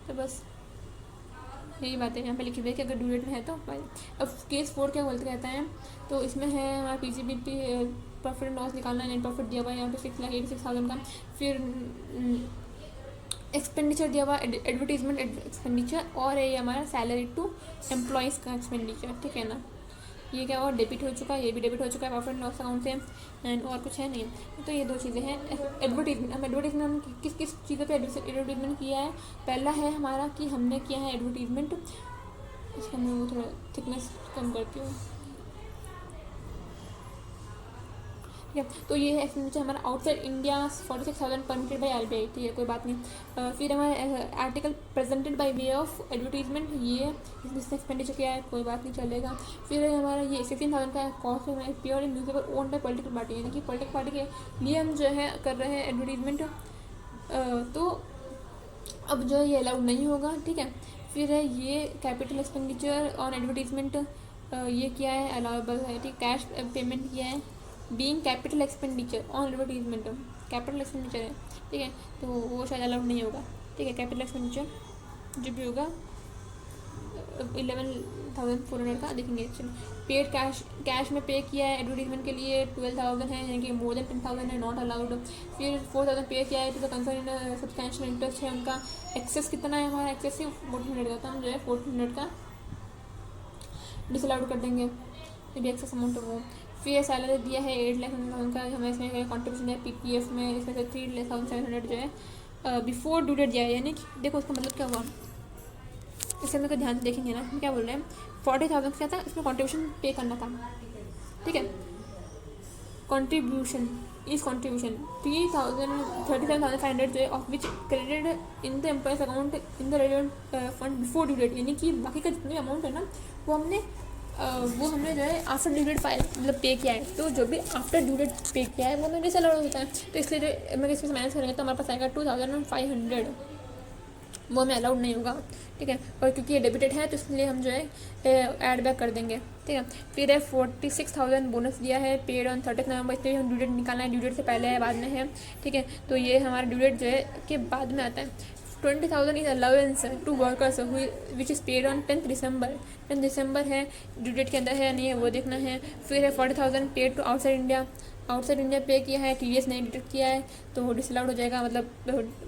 तो बस यही बात है यहाँ पे लिखी हुई है कि अगर ड्यू डेट में है तो अब केस 4 क्या बोलते रहता है, तो इसमें है हमारा PCBP प्रॉफिट एंड लॉस निकालना है, नेट प्रॉफिट दिया हुआ है यहाँ पे 6,86,000 का, फिर एक्सपेंडिचर दिया हुआ एडवर्टीजमेंट एक्सपेंडिचर, और ये हमारा सैलरी टू एम्प्लॉयज़ का एक्सपेंडिचर, ठीक है ना। ये क्या और डेबिट हो चुका है, ये भी डेबिट हो चुका है प्रॉफिट एंड लॉस अकाउंट से, एंड और कुछ है नहीं। तो ये 2 चीज़ें हैं। एडवर्टीजमेंट, हम एडवर्टीजमेंट हम किस किस चीज़ों पे एडवर्टीजमेंट किया है। पहला है हमारा कि हमने किया है एडवर्टीजमेंट, इसका मैं वो थोड़ा थिकनेस कम करती हूँ, ठीक है। तो ये है एक्सपेंडिचर हमारा outside India 46,000 permitted by RBI, ठीक है, कोई बात नहीं। फिर हमारा article presented by way of advertisement, ये इसमें एक्सपेंडिचर क्या है, कोई बात नहीं, चलेगा। फिर हमारा ये 16,000 का कॉस्ट है pure in newspaper own by political party, यानी कि पॉलिटिकल पार्टी के लिए हम जो है कर रहे हैं एडवर्टीजमेंट, तो अब जो है ये अलाउड नहीं होगा, ठीक है। फिर है ये कैपिटल एक्सपेंडिचर ऑन एडवर्टीजमेंट, ये क्या है, अलाउबल है, ठीक। कैश पेमेंट किया है being capital expenditure on advertisement, capital expenditure है, ठीक है, तो वो शायद अलाउड नहीं होगा, ठीक है। कैपिटल एक्सपेंडिचर जो भी होगा 11,400 का देखेंगे। चलो, पेड कैश में पे किया है एडवर्टीजमेंट के लिए 12,000 है, यानी कि मोर देन 10,000 है, नॉट अलाउड। फिर 4,000 पे किया है to the concern substantial interest है उनका। एक्सेस कितना है हमारा, एक्सेस सिर्फ 1400 का, तो हम जो है 1400 का डिसअलाउड कर देंगे, ये भी एक्सेस अमाउंट है वो। फिर सैलरी दिया है 8 लाख उनका, हमें इसमें कॉन्ट्रीब्यूशन है PPF में, इसमें से 3,700 जो है बिफोर ड्यू डेट दिया है, यानी कि देखो उसका मतलब क्या हुआ, इससे मेरे को ध्यान से देखेंगे ना, क्या बोल रहे हैं, 40,000 क्या था, इसमें कॉन्ट्रीब्यूशन पे करना था, ठीक है। कॉन्ट्रीब्यूशन 37,500 जो है of which credited in the employees account in the relevant fund before due date, यानी कि बाकी का जितने अमाउंट है ना वो हमने जो है आफ्टर ड्यू डेट फाइल मतलब पे किया है, तो जो भी आफ्टर ड्यू डेट पे किया है वो हमें डिसअलाउड होता है। तो इसलिए जो मैं इसमें माइनस करेंगे तो हमारे पास आएगा 2,500, वो हमें अलाउड नहीं होगा, ठीक है। और क्योंकि ये डेबिटेड है तो इसलिए हम जो है ऐड बैक कर देंगे, ठीक है। फिर है 46,000 बोनस दिया है पेड ऑन 30 नवंबर, इसलिए हम ड्यू डेट निकालना है, ड्यू डेट से पहले है बाद में है, ठीक है। तो ये हमारा ड्यू डेट जो है के बाद में आता है। 20,000 is allowance to workers which is paid on 10 December है, ड्यू डेट के अंदर है नहीं है वो देखना है। फिर है 40,000 पेड टू आउटसाइड इंडिया पे किया है, TDS नहीं डिटेक्ट किया है तो वो डिसअलाउड हो जाएगा, मतलब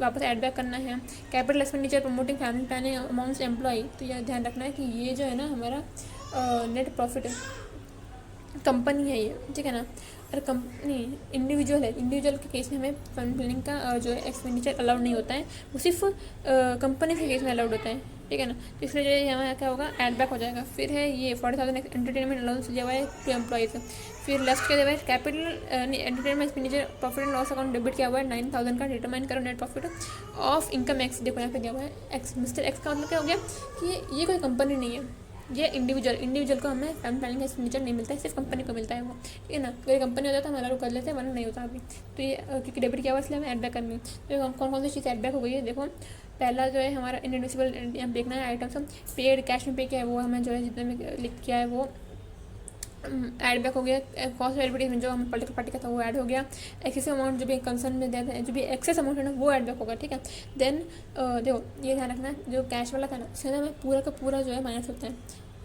वापस ऐड बैक करना है। Capital expenditure promoting family planning amounts employ, तो यह ध्यान रखना है कि ये जो है ना हमारा नेट प्रॉफिट है, कंपनी है ये, ठीक है ना। अगर कंपनी इंडिविजुअल के केस में हमें फंड प्लानिंग का जो है एक्सपेंडिचर अलाउड नहीं होता है, वो सिर्फ कंपनी के केस में अलाउड होता है, ठीक है ना। तो इसलिए जो यहाँ क्या होगा ऐड बैक हो जाएगा। फिर है ये 40,000 एंटरटेनमेंट अलाउंस दिया हुआ है टू एम्प्लॉयज़। फिर लास्ट क्या दिया हुआ है capital entertainment expenditure profit and loss account debit किया हुआ है 9,000 का, डिटरमाइन करो net profit of income x, देखो यहाँ पे दिया हुआ है एक्स, मिस्टर एक्स का मतलब क्या हो गया कि ये कोई कंपनी नहीं है, ये इंडिविजुअल को हमें फैमिली प्लानिंग का एक्सपेंडिचर नहीं मिलता है, सिर्फ कंपनी को मिलता है वो, ठीक है ना। अगर कंपनी हो जाता है हम अलाउ कर लेते हैं, वरना नहीं होता अभी। तो ये क्योंकि डेबिट किया हुआ इसलिए हमें ऐड बैक करनी है। तो कौन कौन सी चीज़ ऐड बैक हो गई है देखो, पहला जो है हमारा इनएडमिसिबल देखना है आइटम्स, हम पेड कैश में पे किया है वो हमें जो है जितने में लिख किया है वो ऐड बैक हो गया। कॉस्ट ऑफ एडवर्टीजमेंट जो हमें पॉलिटिकल पार्टी का था वो ऐड हो गया। एक्सेस अमाउंट जो भी कंसर्न में दिया था, जो भी एक्सेस अमाउंट है ना वो ऐड बैक होगा, ठीक है। देन देखो ये ध्यान रखना जो कैश वाला था ना उससे हमें पूरा का पूरा जो है माइनस होता है,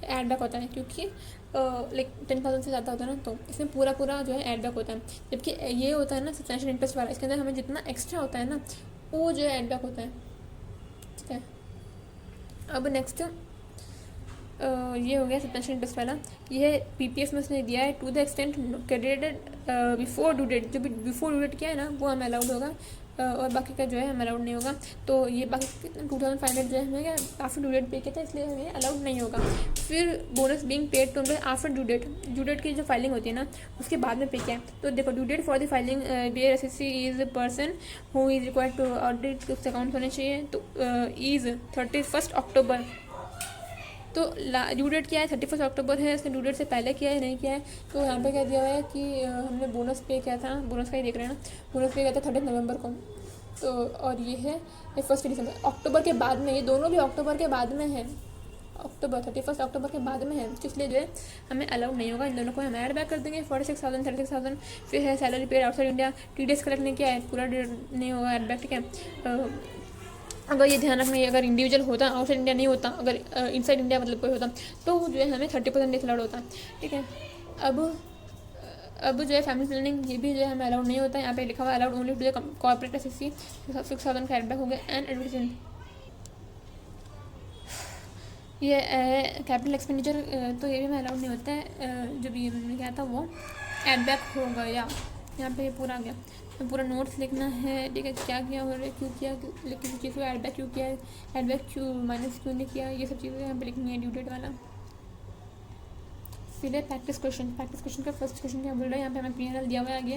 ऐड बैक होता है, क्योंकि लाइक 10,000 से ज़्यादा होता है ना तो इसमें पूरा जो है ऐड बैक होता है। जबकि ये होता है ना सब्सटैंशियल इंटरेस्ट वाला, इसके अंदर हमें जितना एक्स्ट्रा होता है ना वो जो है ऐड बैक होता है, ठीक है। अब नेक्स्ट ये हो गया सब्सटैंशियल इंटरेस्ट वाला, ये PPF में उसने दिया है to the extent credited before due date, जो भी बिफोर ड्यू डेट किया है ना वो हमें अलाउड होगा, और बाकी का जो है हमें अलाउड नहीं होगा। तो ये बाकी 2,500 जो है हमें क्या आफ्टर ड्यू डेट पे किया था इसलिए हमें अलाउड नहीं होगा। फिर bonus being paid to after due date की जो फाइलिंग होती है ना उसके बाद में पे किया है। तो देखो due date for the filing where SSC is a person who is required to audit कुछ अकाउंट होने चाहिए, तो इज़ 31 अक्टूबर। तो ड्यू डेट क्या है 31 अक्टूबर है, इसने ड्यू डेट से पहले किया है नहीं किया है। तो यहाँ पे क्या दिया हुआ है कि हमने बोनस पे किया था, बोनस का ही देख रहे हैं ना, बोनस पे किया था 30 नवंबर को, तो और ये है 1 दिसंबर, अक्टूबर के बाद में, ये दोनों भी अक्टूबर के बाद में है, 31 अक्टूबर के बाद में है, इसलिए जो है हमें अलाउड नहीं होगा। इन दोनों को हम ऐड बैक कर देंगे 46,000 36,000। फिर है salary paid outside India, TDS collect नहीं किया है, पूरा नहीं होगा ऐड बैक, ठीक है। अगर ये ध्यान रखना है अगर इंडिविजुअल होता आउटसाइड इंडिया नहीं होता, अगर इनसाइड इंडिया मतलब कोई होता तो जो है हमें 30% डिसअलाउड होता, ठीक है। अब जो है फैमिली प्लानिंग ये भी जो है हमें अलाउड नहीं होता है, यहाँ पे लिखा हुआ allowed only to the corporate SSC 6,000 का एड बैक हो गया। एंड एडवर्टीजमेंट ये कैपिटल एक्सपेंडिचर तो ये भी हमें अलाउड नहीं होता है, जो भी हमने क्या था वो एड बैक हो गया। यहाँ पे ये पूरा आ गया, तो पूरा नोट्स लिखना है, ठीक है, क्या किया और क्यों किया, किसी चीज़ को एड बैक क्यों किया, एड बैक क्यों माइनस क्यों नहीं किया, ये सब चीज़ें यहाँ पे लिखनी है ड्यू डेट वाला। फिर है प्रैक्टिस क्वेश्चन। प्रैक्टिस क्वेश्चन का फर्स्ट क्वेश्चन क्या बोल रहा है, यहाँ पे हमें P&L दिया हुआ है आगे,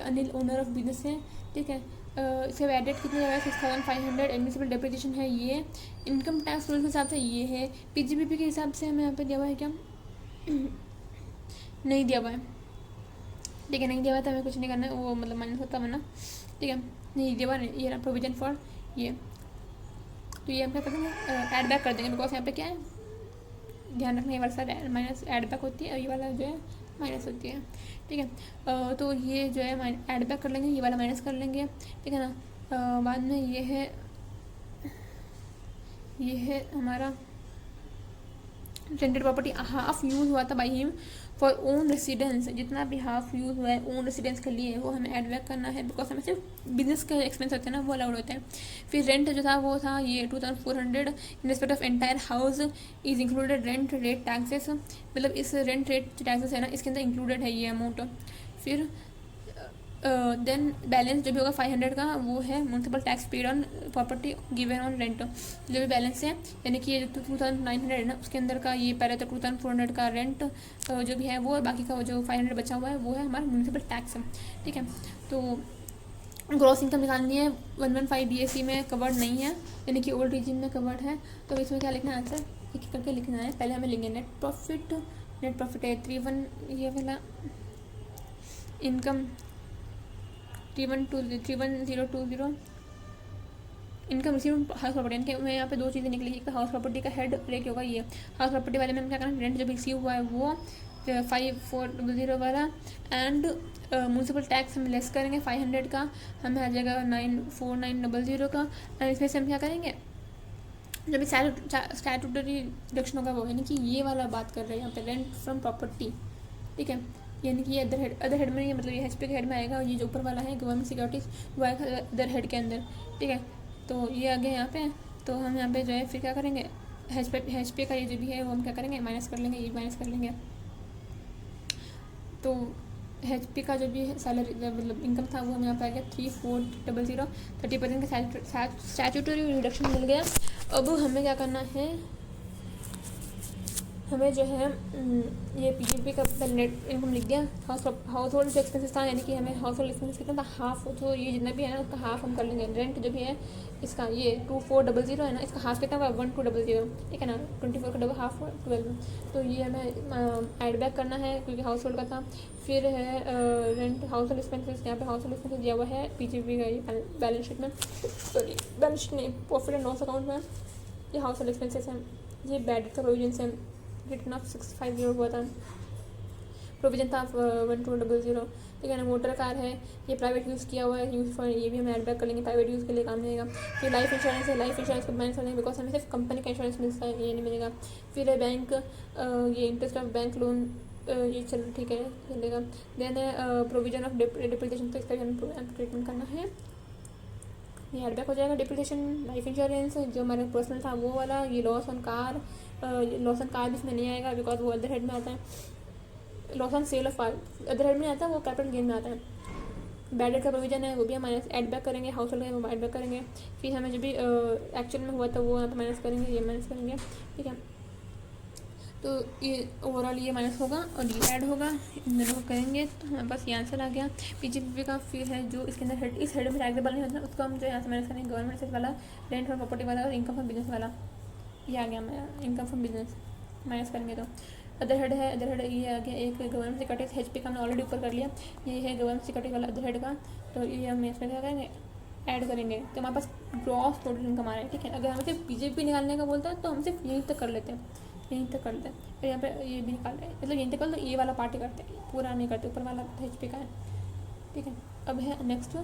अनिल ओनर ऑफ बिजनेस है, ठीक है, इसका एडेड कितना दिया हुआ है 6500, एडमिसिबल डेप्रिसिएशन है ये, इनकम टैक्स रूल के हिसाब से ये है, PGBP के हिसाब से हमें यहाँ पे दिया हुआ है क्या, नहीं दिया हुआ है, ठीक है, नहीं दिया हुआ तो हमें कुछ नहीं करना है, वो मतलब माइनस होता है ना, ठीक है, नहीं दिया हुआ, ये रहा प्रोविजन फॉर ये, तो ये हम क्या करेंगे, ऐड बैक कर देंगे, बिकॉज यहाँ पे क्या है, ध्यान रखना, ये वाला माइनस ऐड बैक होती है और ये वाला जो है माइनस होती है, ठीक है, तो ये जो है ऐड बैक कर लेंगे, ये वाला माइनस कर लेंगे, ठीक है ना, बाद में ये है हमारा रेंटेड प्रॉपर्टी, हाफ यूज़ हुआ था by him for own residence, जितना भी हाफ यूज़ हुआ है ओन रेसिडेंस के लिए वो हमें ऐड बैक करना है, बिकॉज हमें सिर्फ बिजनेस का एक्सपेंस होते हैं ना, वो अलाउड होते हैं। फिर रेंट जो था वो था ये 2400 इन respect of entire house is included rent rate taxes, मतलब इस रेंट रेट जो टैक्सेस है ना इसके अंदर इंक्लूडेड है ये अमाउंट। फिर देन बैलेंस जो भी होगा 500 का वो है municipal tax paid on property given on rent, जो भी बैलेंस है यानी कि ये जो 2900 है ना उसके अंदर का ये पहले तो 2400 का रेंट जो भी है वो, बाकी का जो 500 बचा हुआ है वो है हमारा म्यूनसिपल टैक्स, ठीक है। तो ग्रॉस इनकम निकालनी है, 115 BAC में कवर्ड नहीं है, यानी कि ओल्ड रीजन में कवर्ड है, तो इसमें क्या लिखना है आंसर एक एक करके लिखना है। पहले हमें लिखेंगे नेट प्रॉफिट है 31 ये वाला income 3020 income receive house property, इनके मैं यहाँ पे दो चीज़ें निकली, एक हाउस प्रॉपर्टी का हेड और एक होगा ये हाउस प्रॉपर्टी वाले में हम क्या करना है, रेंट जब रिसीव हुआ है वो 5400 वाला एंड म्यूनसिपल टैक्स हम लेस करेंगे 500 का, हमें आ जाएगा 94900 का, एंड इसमें से हम क्या करेंगे जब स्टैट्यूटरी डिडक्शन होगा वो, यानी कि ये वाला बात कर रहे हैं यहाँ पे रेंट फ्रॉम प्रॉपर्टी, ठीक है, यानी कि ये अदर हेड में नहीं है, मतलब ये HP के हेड में आएगा और ये जो ऊपर वाला है गवर्नमेंट सिक्योरिटीज़ वो आएगा अदर हेड के अंदर, ठीक है। तो ये आ गया यहाँ पे, तो हम यहाँ पे जो है फिर क्या करेंगे HP का ये जो भी है वो हम क्या करेंगे माइनस कर लेंगे, ये माइनस कर लेंगे, तो HP का जो भी सैलरी मतलब इनकम था वो हमें यहाँ पे आ गया 3400, 30% का स्टैट्यूटरी रिडक्शन मिल गया। अब हमें क्या करना है, हमें जो है ये PGP का नेट इनकम लिख दिया, हाउस होल्ड जो एक्सपेंसेस था यानी कि हमें हाउस होल्ड एक्सपेंसेस कितना था हाफ, तो ये जितना भी है ना उसका हाफ हम कर लेंगे, रेंट जो भी है इसका ये 2400 है ना, इसका हाफ कितना हुआ 1200, ठीक है ना, 24 का डबल हाफ 12, तो ये हमें ऐड बैक करना है क्योंकि हाउस होल्ड का था। फिर है रेंट हाउस होल्ड एक्सपेंसेस, यहाँ पे हाउस होल्ड एक्सपेंसेस दिया हुआ है PGP का ये बैलेंस शीट में, सॉरी बैलेंस शीट नहीं प्रॉफिट एंड लॉस अकाउंट में, ये हाउस होल्ड एक्सपेंसेस हैं, ये बैड का प्रोविजन है रिटर्न ऑफ 650 हुआ था, प्रोविजन था 1200, ठीक है ना। मोटर कार है ये प्राइवेट यूज़ किया हुआ है, यूज़ फॉर ये भी हम ऐड बैक कर लेंगे, प्राइवेट यूज़ के लिए काम नहीं आएगा। फिर लाइफ इंश्योरेंस है, लाइफ इंश्योरेंस को माइनस कर लेंगे बिकॉज हमें सिर्फ कंपनी का इंश्योरेंस मिलता है, ये नहीं मिलेगा। फिर है बैंक, ये इंटरेस्ट ऑफ बैंक लोन ये चल ठीक है चलेगा। देन है प्रोविजन ऑफ डिप्रिसिएशन, तो इसका भी हमें ट्रीटमेंट करना है, ये ऐड बैक हो जाएगा। डिप्रिसिएशन लाइफ इंश्योरेंस जो हमारा पर्सनल था वो वाला, ये लॉस ऑन कार भी इसमें नहीं आएगा बिकॉज वो अदर हेड में आता है, loss on sale of other head में आता है, वो कैपिटल गेन में आता है। बैड डेट का प्रोविजन है वो भी हम माइनस ऐड बैक करेंगे, हाउस होल्ड का वो ऐड बैक करेंगे। फिर हमें जो भी एक्चुअल में हुआ था वो यहाँ पर माइनस करेंगे, ये माइनस करेंगे, ठीक है। तो ये ओवरऑल ये माइनस होगा और ये ऐड होगा, इन दोनों को करेंगे तो हमारे पास ये आंसर आ गया। PGP का फिर है जो इसके अंदर हेड, इस हेड में टैक्सेबल नहीं होता उसको हम जो यहाँ से माइनस करेंगे, गवर्नमेंट सेक्टर वाला, रेंट फ्रॉम प्रॉपर्टी वाला और इनकम फ्रॉम बिजनेस वाला, ये आ गया मेरा इनकम फ्रॉम बिजनेस माइनस करेंगे। तो अदर हेड है, अदर हेड ये आ गया एक गवर्नमेंट सिक्योरिटीज, HP का हमने ऑलरेडी ऊपर कर लिया, ये है गवर्नमेंट सिक्योरिटी वाला अदर हेड का, तो ये हम इसमें क्या करेंगे ऐड करेंगे, तो हमारे पास ग्रॉस टोटल इनकम आ रहा है, ठीक है। अगर हमें सिर्फ PGP निकालने का बोलता है तो हम सिर्फ यहीं तक कर लेते हैं, यहीं तक करते हैं, फिर यहाँ पे ये भी निकाल रहे हैं, मतलब यहीं तक कर, तो ये वाला पार्ट ही करते हैं, पूरा नहीं करते, ऊपर वाला HP का है, ठीक है। अब है नेक्स्ट,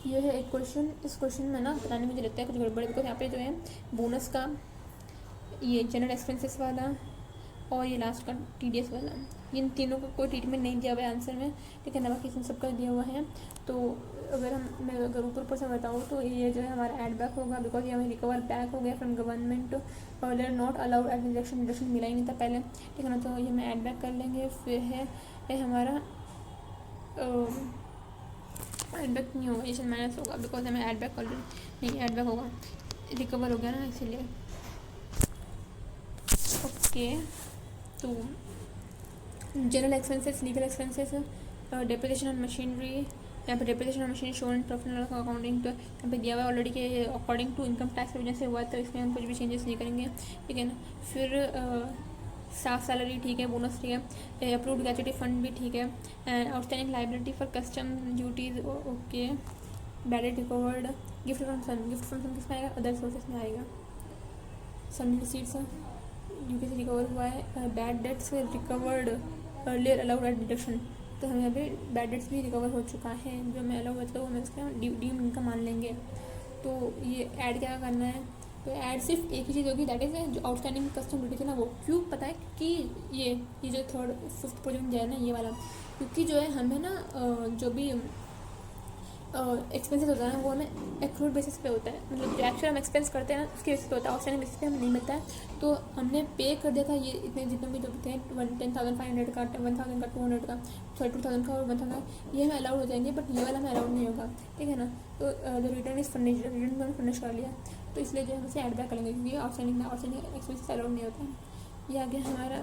ये है एक क्वेश्चन, इस क्वेश्चन में ना बताने मुझे लगता है कुछ गड़बड़, बिकॉज यहाँ पे जो है बोनस का ये जनरल एक्सपेंसेस वाला और ये लास्ट का TDS वाला, इन तीनों का कोई ट्रीटमेंट नहीं दिया हुआ है आंसर में, ठीक है ना, बाकी इन सबका दिया हुआ है। तो मैं अगर ऊपर से बताऊँ तो ये जो है हमारा एड बैक होगा, बिकॉज ये हमें रिकवर बैक हो गया फ्रॉम गवर्नमेंट, और देर नॉट अलाउड एड डिडक्शन मिला ही नहीं था पहले, ठीक है ना, तो ये हम एड बैक कर लेंगे। फिर है ये हमारा एड बैक नहीं होगा, ये माइनस होगा, बिकॉज हमें एड बैक ऑलरेडी नहीं, एड बैक होगा, रिकवर हो गया ना इसीलिए। ओके, तो general expenses, legal expenses, depreciation on machinery, यहाँ पे depreciation on machine shown professional accounting, तो यहाँ पे दिया हुआ है ऑलरेडी कि अकॉर्डिंग टू इनकम टैक्स की वजह से हुआ, तो इसमें हम कुछ भी चेंजेस नहीं करेंगे, ठीक है ना। फिर स्टाफ सैलरी ठीक है, बोनस ठीक है, अप्रूव्ड ग्रेचुटी फंड भी ठीक है, outstanding liability for custom duties okay, bad debt recovered, gift from son किस में आएगा, अदर सोर्सेस में आएगा, सन रिसीट्स ड्यूटी से रिकवर हुआ है, bad debts recovered earlier allowed at deduction, तो हमें अभी बैड डेट्स भी रिकवर हो चुका है, जो हमें अलाउ मतलब हमें उसका डीम इनकम मान लेंगे। तो ये ऐड क्या करना है, तो ऐड सिर्फ एक ही चीज़ होगी, दैट इज़ जो आउटस्टैंडिंग कस्टम ड्यूटी थी ना, वो क्यों पता है कि ये जो 3rd 5th प्रोजेक्ट जाए ना ये वाला, क्योंकि जो है हमें ना जो भी एक्सपेंसेस होता है ना वो हमें एक्रूड बेसिस पे होता है, मतलब जो एक्चुअल हम एक्सपेंस करते हैं ना उसके बेसिस पे होता है, आउटस्टैंडिंग बेसिस पे हमें नहीं मिलता है। तो हमने पे कर दिया था ये इतने जितने भी जो थे 10,500 का, 1,000 का, 200 का, 2,000 का और 1,000, ये हमें अलाउड हो जाएंगे, बट ये वाला हमें अलाउड नहीं होगा, ठीक है ना। तो the return is furnish, return हमने फर्निश कर लिया, तो इसलिए जो हम इसे एड बैक करेंगे, क्योंकि आउटस्टैंडिंग एक्सपेंसेस अलाउड नहीं होता है। ये आगे हमारा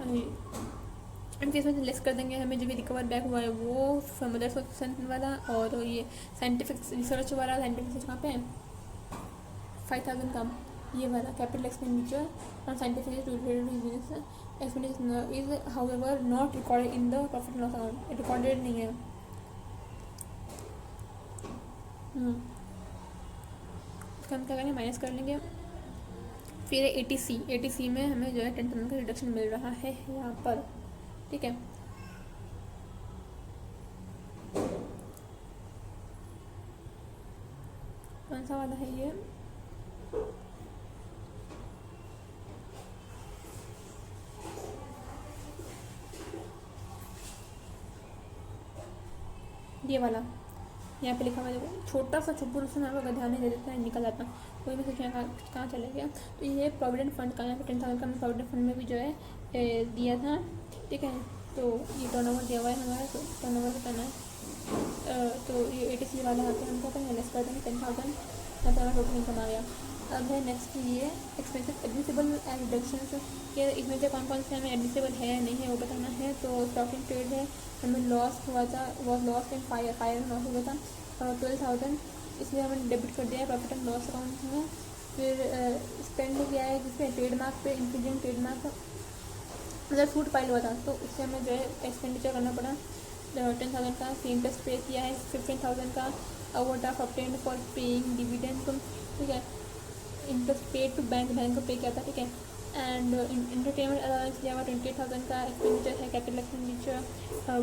इनके इसमें लेस कर देंगे, हमें जो भी रिकवर बैक हुआ है वो फ्रॉम अदर सोर्सेस वाला, और ये साइंटिफिक रिसर्च वाला, साइंटिफिक रिसर्च कहाँ पे है 5,000 का, ये वाला capital expenditure on scientific expenditure is however not recorded in the profit loss account, recorded नहीं है। इसका हम क्या करेंगे, माइनस कर लेंगे। फिर ATC में हमें जो है 10,000 का रिडक्शन मिल रहा है यहाँ पर, ठीक है। कौन सा वाला है ये वाला, यहाँ पे लिखा हुआ है, छोटा सा छुपुर से अगर ध्यान नहीं दे देता है निकल जाता, कोई मैं सोचा कहाँ चले गया। तो ये प्रोविडेंट फंड का, यहाँ पे 10,000 का प्रोविडेंट फंड में भी जो है दिया था, ठीक है। तो ये टर्नओवर दिया हुआ है हमारा, तो टर्नओवर बताना है। तो ये ATC वाला यहाँ पे हम क्या करेंगे, लेस कर देंगे 10,000, यहाँ पर हमारा टोटल इनकम आ गया। अब है नेक्स्ट ये एक्सपेंसेस एडमिसिबल एज डिडक्शंस, ये इसमें से कौन कौन से हमें एडमिसिबल है या नहीं है वो बताना है। तो स्टॉक इन ट्रेड है, हमें लॉस हुआ था, was loss in fire loss हुआ था 12,000, इसलिए हमने डेबिट कर दिया है प्रॉफिट एंड लॉस अकाउंट में। फिर स्पेंड किया है जिसमें ट्रेडमार्क पे, इंक्रीजिंग ट्रेडमार्क मतलब छूट फाइल हुआ था, तो उससे हमें जो है एक्सपेंडिचर करना पड़ा 10,000 का। इंटरेस्ट पे किया है 15,000 का, overdraft obtained for paying dividend, ठीक है। इंटरेस्ट पेड टू बैंक को पे किया था, ठीक है। एंड इंटरटेनमेंट अलाउंस दिया हुआ 28,000 का एक्सपेंडिचर है, कैपिटल एक्सपेंडिचर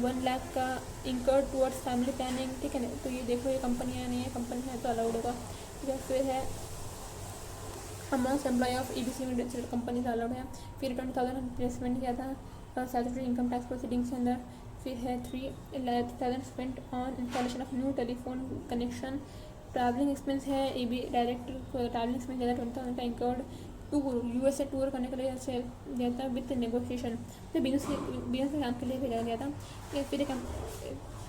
1 लाख का, इंकर टूवर्ड्स फैमिली प्लानिंग, ठीक है ना। तो ये देखो ये कंपनियाँ नहीं है, कंपनी है तो अलाउड होगा, ठीक है। फिर है अमाउंट एम्प्लॉय ऑफ EBC में कंपनी का अलाउड है। फिर 20,000 इन्वेस्टमेंट किया था स्टैट्यूटरी इनकम टैक्स प्रोसीडिंग्स के अंदर। फिर है 3,000 spent on installation of new telephone connection. Travelling expense है, ये भी डायरेक्ट ट्रैवलिंग एक्सपेंस दिया था 20,000 का, इंकर्ड टूर USA टूर करने के लिए से दिया था विद नेगोशिएशन, तो बिजनेस के काम के लिए भेजा गया था। फिर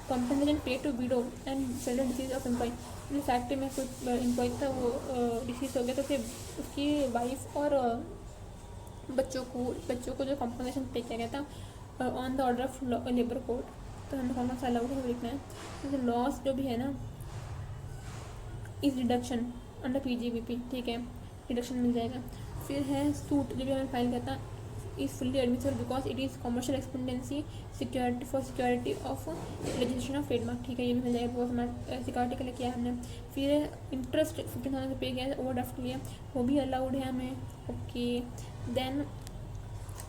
compensation pay to widow and sudden decease of employ, factory में कुछ एम्प्लॉय था वो डिसीज हो गया, तो फिर उसकी वाइफ और बच्चों को जो कंपनसेशन पे किया गया था on the order of labour code. तो हमें कौन सा अलाउड है लिखना है। तो लॉस जो भी है ना इस डिडक्शन अंडर PGBP, ठीक है, डिडक्शन मिल जाएगा। फिर है सूट जो भी हमें फाइल किया था is fully admissible because it is commercial expediency security for security of registration of trademark, ठीक है, ये भी मिल जाएगा बिकॉज हमारा सिक्योरिटी के लिए किया है हमने। फिर इंटरेस्ट 15,000 पे किया है ओवरड्राफ्ट के लिए, वो भी अलाउड है हमें, okay. Then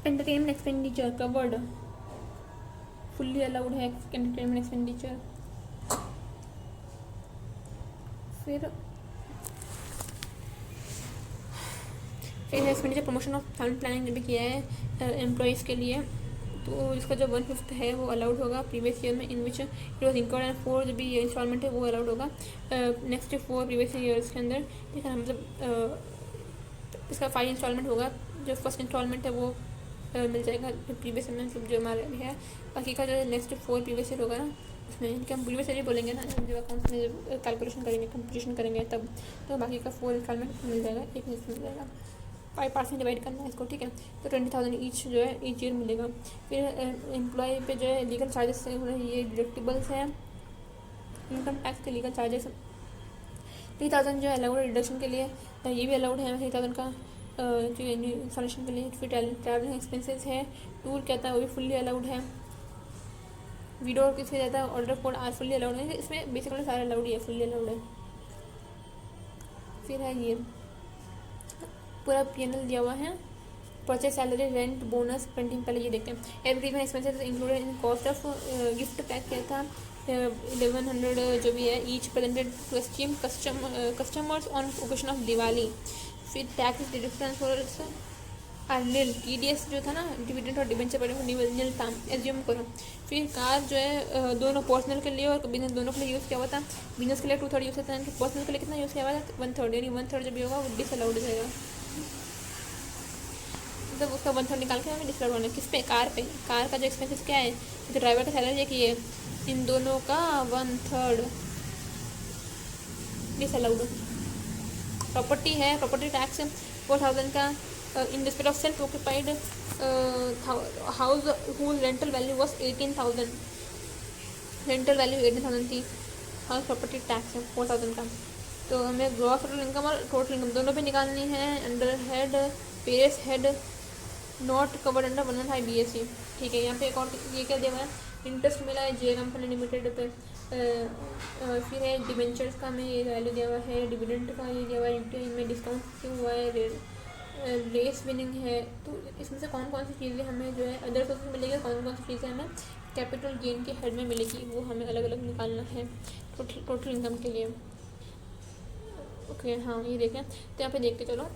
entertainment expenditure covered, fully allowed है एंटरटेनमेंट एक्सपेंडिचर। फिर expenditure promotion of family planning जो भी किया है एम्प्लॉयज़ के लिए, तो इसका जो 1/5 है वो अलाउड होगा प्रीवियस ईयर में, in which it was incurred and 4 जो भी इंस्टॉलमेंट है वो अलाउड होगा नेक्स्ट 4 प्रीवियस ईयर्स के अंदर। ठीक है, मतलब इसका 5 इंस्टॉलमेंट होगा, जो फर्स्ट इंस्टॉलमेंट है वो मिल जाएगा प्रीवियस ईयर में, मतलब जो हमारे भी है। बाकी का जो नेक्स्ट 4 प्रीवियस ईयर होगा ना, उसमें इनके हम प्रीवियस ईयर ही बोलेंगे ना, जो अकाउंट्स में जब कैलकुलेशन करेंगे, कंपोजिशन करेंगे तब, तो बाकी का 4 इंस्टॉलमेंट मिल जाएगा, एक मिल जाएगा। 5% डिवाइड करना है इसको, ठीक है, तो 20,000 ईच जो है ईच ईयर मिलेगा। फिर एम्प्लॉय पे जो है लीगल चार्जेस ये डिडक्टिबल्स हैं, इनकम टैक्स के लीगल चार्जेस 3,000 जो है अलाउड है डिडक्शन के लिए, ये भी अलाउड है 3,000 का जो इंस्टॉलेशन के लिए। फिर ट्रैवलिंग एक्सपेंसेस है, टूर कहता है वो भी फुल्ली अलाउड है। वीडियो और किसी जाता है ऑर्डर कोड आज फुल्ली अलाउड है, इसमें बेसिकली सारे अलाउड ही है, फुल्ली अलाउड है। फिर है ये पूरा P&L दिया हुआ है, purchase salary rent bonus printing, पहले ये देखते हैं। Everything expenses included in cost of gift pack किया था 1100 जो भी है each presented to esteem customers on occasion of Diwali. फिर टैक्स डिफरेंस और नील TDS जो था ना, डिविडेंड और डिबेंचर पर नील था, एज्यूम करो। फिर कार जो है दोनों पर्सनल के लिए और बिजनेस दोनों के लिए यूज़ किया हुआ था। बिजनेस के लिए 2/3 यूज़ होता है, पर्सनल के लिए कितना यूज़ किया हुआ था 1/3, यानी 1/3 जो भी होगा वो डिसअलाउड हो जाएगा, मतलब उसका 1/3 निकाल के हमें डिसअलाउड होना है। किस पे? कार पे। कार का जो एक्सपेंसेस क्या है, जो ड्राइवर का सैलरी है कि ये इन दोनों का 1/3 डिसअलाउड। प्रॉपर्टी है, प्रॉपर्टी टैक्स 4,000 का in respect of self occupied house whose rental value was 18,000, rental value 18,000 थी। हाउस प्रॉपर्टी टैक्स है 4,000 का। तो हमें ग्रॉस टोटल इनकम और टोटल इनकम दोनों पे निकालनी है। अंडर हेड पेरेस head not covered under 115 BSE, ठीक है। यहाँ पे एक और ये क्या दिया हुआ है, इंटरेस्ट मिला है जे कंपनी लिमिटेड पे। फिर है डिबेंचर्स का हमें ये वैल्यू दिया हुआ है, डिविडेंड का ये दिया हुआ है, इनमें डिस्काउंट क्यों हुआ है, रेस विनिंग है। तो इसमें से कौन कौन सी चीज़ें हमें जो है अदर सोर्स में मिलेगी, कौन कौन सी चीज़ें हमें कैपिटल गेन के हेड में मिलेगी, वो हमें अलग अलग निकालना है टोटल इनकम के लिए। ओके हाँ, ये देखें तो यहाँ पे देख के चलो,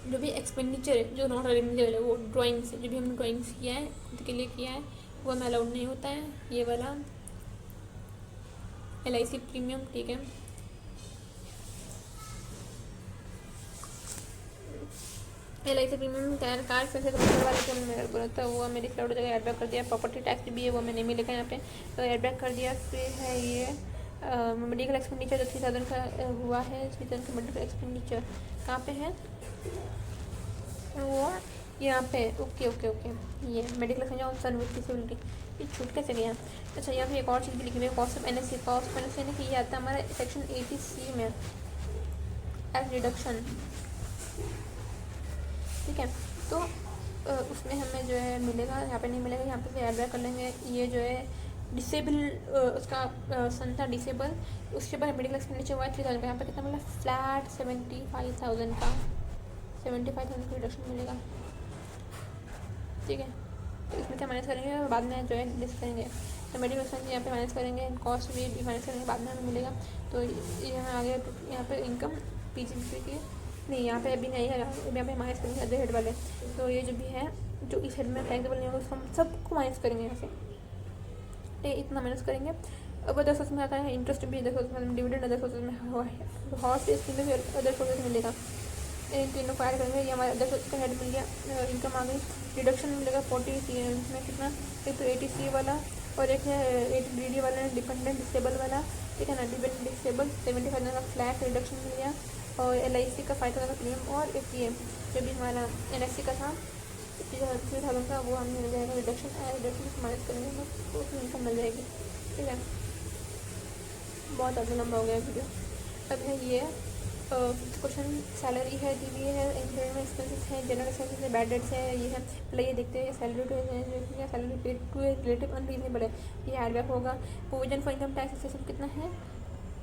जो भी एक्सपेंडिचर है जो नॉट रेवेन्यू है वो ड्राइंग से, जो भी हमने ड्राइंग्स किया है खुद के लिए किया है वो हमें अलाउड नहीं होता है। ये वाला LIC प्रीमियम, ठीक है। LIC प्रीमियम कार फिर से वाले जो मेरे बोला था वो हमें डिस्काउंट जगह एडबैक कर दिया। प्रॉपर्टी टैक्स भी है वो हमें नहीं मिलेगा यहाँ पे, तो एडबैक कर दिया। फिर है ये मेडिकल एक्सपेंडिचर जो 3,000 का हुआ है, 3,000 का मेडिकल एक्सपेंडिचर कहाँ पे है वो यहाँ पे। ओके ओके ओके, ये मेडिकल एक्सपेंडिचर सर्विस डिसेबिलिटी, ये छूट कैसे गया। अच्छा, यहाँ पे एक और चीज़ भी लिखी हुई है, cost of NSC। Cost of NSC ने कि ये आता है हमारा सेक्शन 80C में एज रिडक्शन, ठीक है। तो उसमें हमें जो है मिलेगा, यहाँ पे नहीं मिलेगा, यहाँ पे ऐड बैक कर लेंगे। ये जो है डिसेबल उसका सन था डिसेबल, उसके बाद मेडिकल एक्सपेंडिचर हुआ है 3,000 का। यहाँ पे कितना मिला फ्लैट 75,000 का, 75,000 का रिडक्शन मिलेगा, ठीक है। तो इसमें क्या माइनस करेंगे बाद में जो है लिस्ट करेंगे। तो मेडिकल एक्सपेंस यहाँ पे माइनस करेंगे, कॉस्ट भी माइनस करेंगे, बाद में हमें मिलेगा। तो यहाँ आगे यहाँ पे इनकम PGP की नहीं, यहाँ पे अभी नहीं है, यहाँ पे माइनस करेंगे अदर हेड वाले। तो ये जो भी है जो इस हेड में फ्लेक्सिबल नहीं होगा उसको हम सबको माइनस करेंगे यहाँ से, ठीक, इतना माइनस करेंगे। अब अदर सोर्स में आता है इंटरेस्ट भी, अदर सोर्स में डिविडेंड, अदर सोर्स में हॉर्स इसमें भी अदर सोर्स मिलेगा। इन तीनों को ऐड करेंगे, ये हमारे अदर सोर्स का हेड मिल गया। इनकम आ गई, डिडक्शन मिलेगा 40 में कितना, एक तो 80C वाला और एक है 80DD वाला, डिपेंडेंट डिसेबल वाला, ठीक है ना। डिपेंडेंट डिसेबल 75,000 का फ्लैट रिडक्शन मिल गया, और LIC का 5,000 का प्रीमियम, और एक ये जो भी हमारा NSC का था 3,000 का वो हमें मिल जाएगा रिडक्शन। रिडक्शन से माइनस करेंगे तो उसमें इनकम मिल जाएगी, ठीक है। बहुत ज़्यादा लंबा हो गया वीडियो। अब है ये क्वेश्चन, सैलरी है दी हुई है, इंक्रीमेंट एक्सपेंसेस है, जनरल एक्सपेंसेस है, बैड डेट्स है, ये है। पहले ये देखते हैं salary to salary paid to relative unreasonable है, ये एड बैक होगा। Provision for income tax excessive कितना है,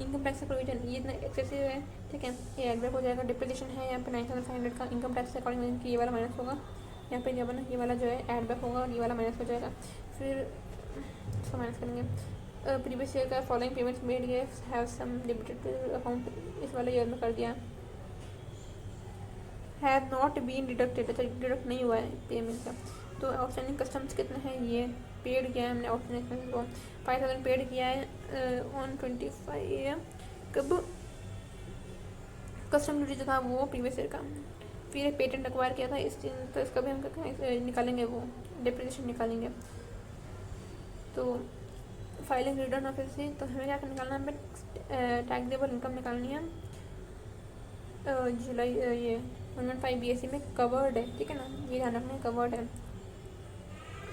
इनकम टैक्स का प्रोविजन ये इतना एक्सेसिव है, ठीक है, ये एड बैक हो जाएगा। डिप्रिसिएशन है यहाँ पे 9,500 का, इनकम टैक्स के अकॉर्डिंग ये वाला माइनस होगा, यहाँ पे जब ना ये वाला जो है एड बैक होगा और ये वाला माइनस हो जाएगा। फिर इसको माइनस करेंगे। प्रीवियस ईयर का following payments made have sum debited account, इस वाले ईयर में कर दिया। हैव नॉट बीन डिडक्टेड, अच्छा डिडक्ट नहीं हुआ है पेमेंट का। तो आउटस्टैंडिंग कस्टम्स कितना है, ये पेड किया है हमने आउटस्टैंडिंग एक्सपेंसेस को 5000 पेड किया है ऑन 25 कब कस्टम ड्यूटी जो था वो प्रीवियस ईयर का। फिर पेटेंट एक्वायर किया था इस दिन, तो इसका भी हम निकालेंगे, वो डिप्रिसिएशन निकालेंगे। तो फाइलिंग रिटर्न ऑफिस से तो हमें क्या निकालना है, हमें टैक्सेबल इनकम निकालनी है। जुलाई ये 115 BSE में कवर्ड है, ठीक है ना, ये ध्यान रखना है कवर्ड है,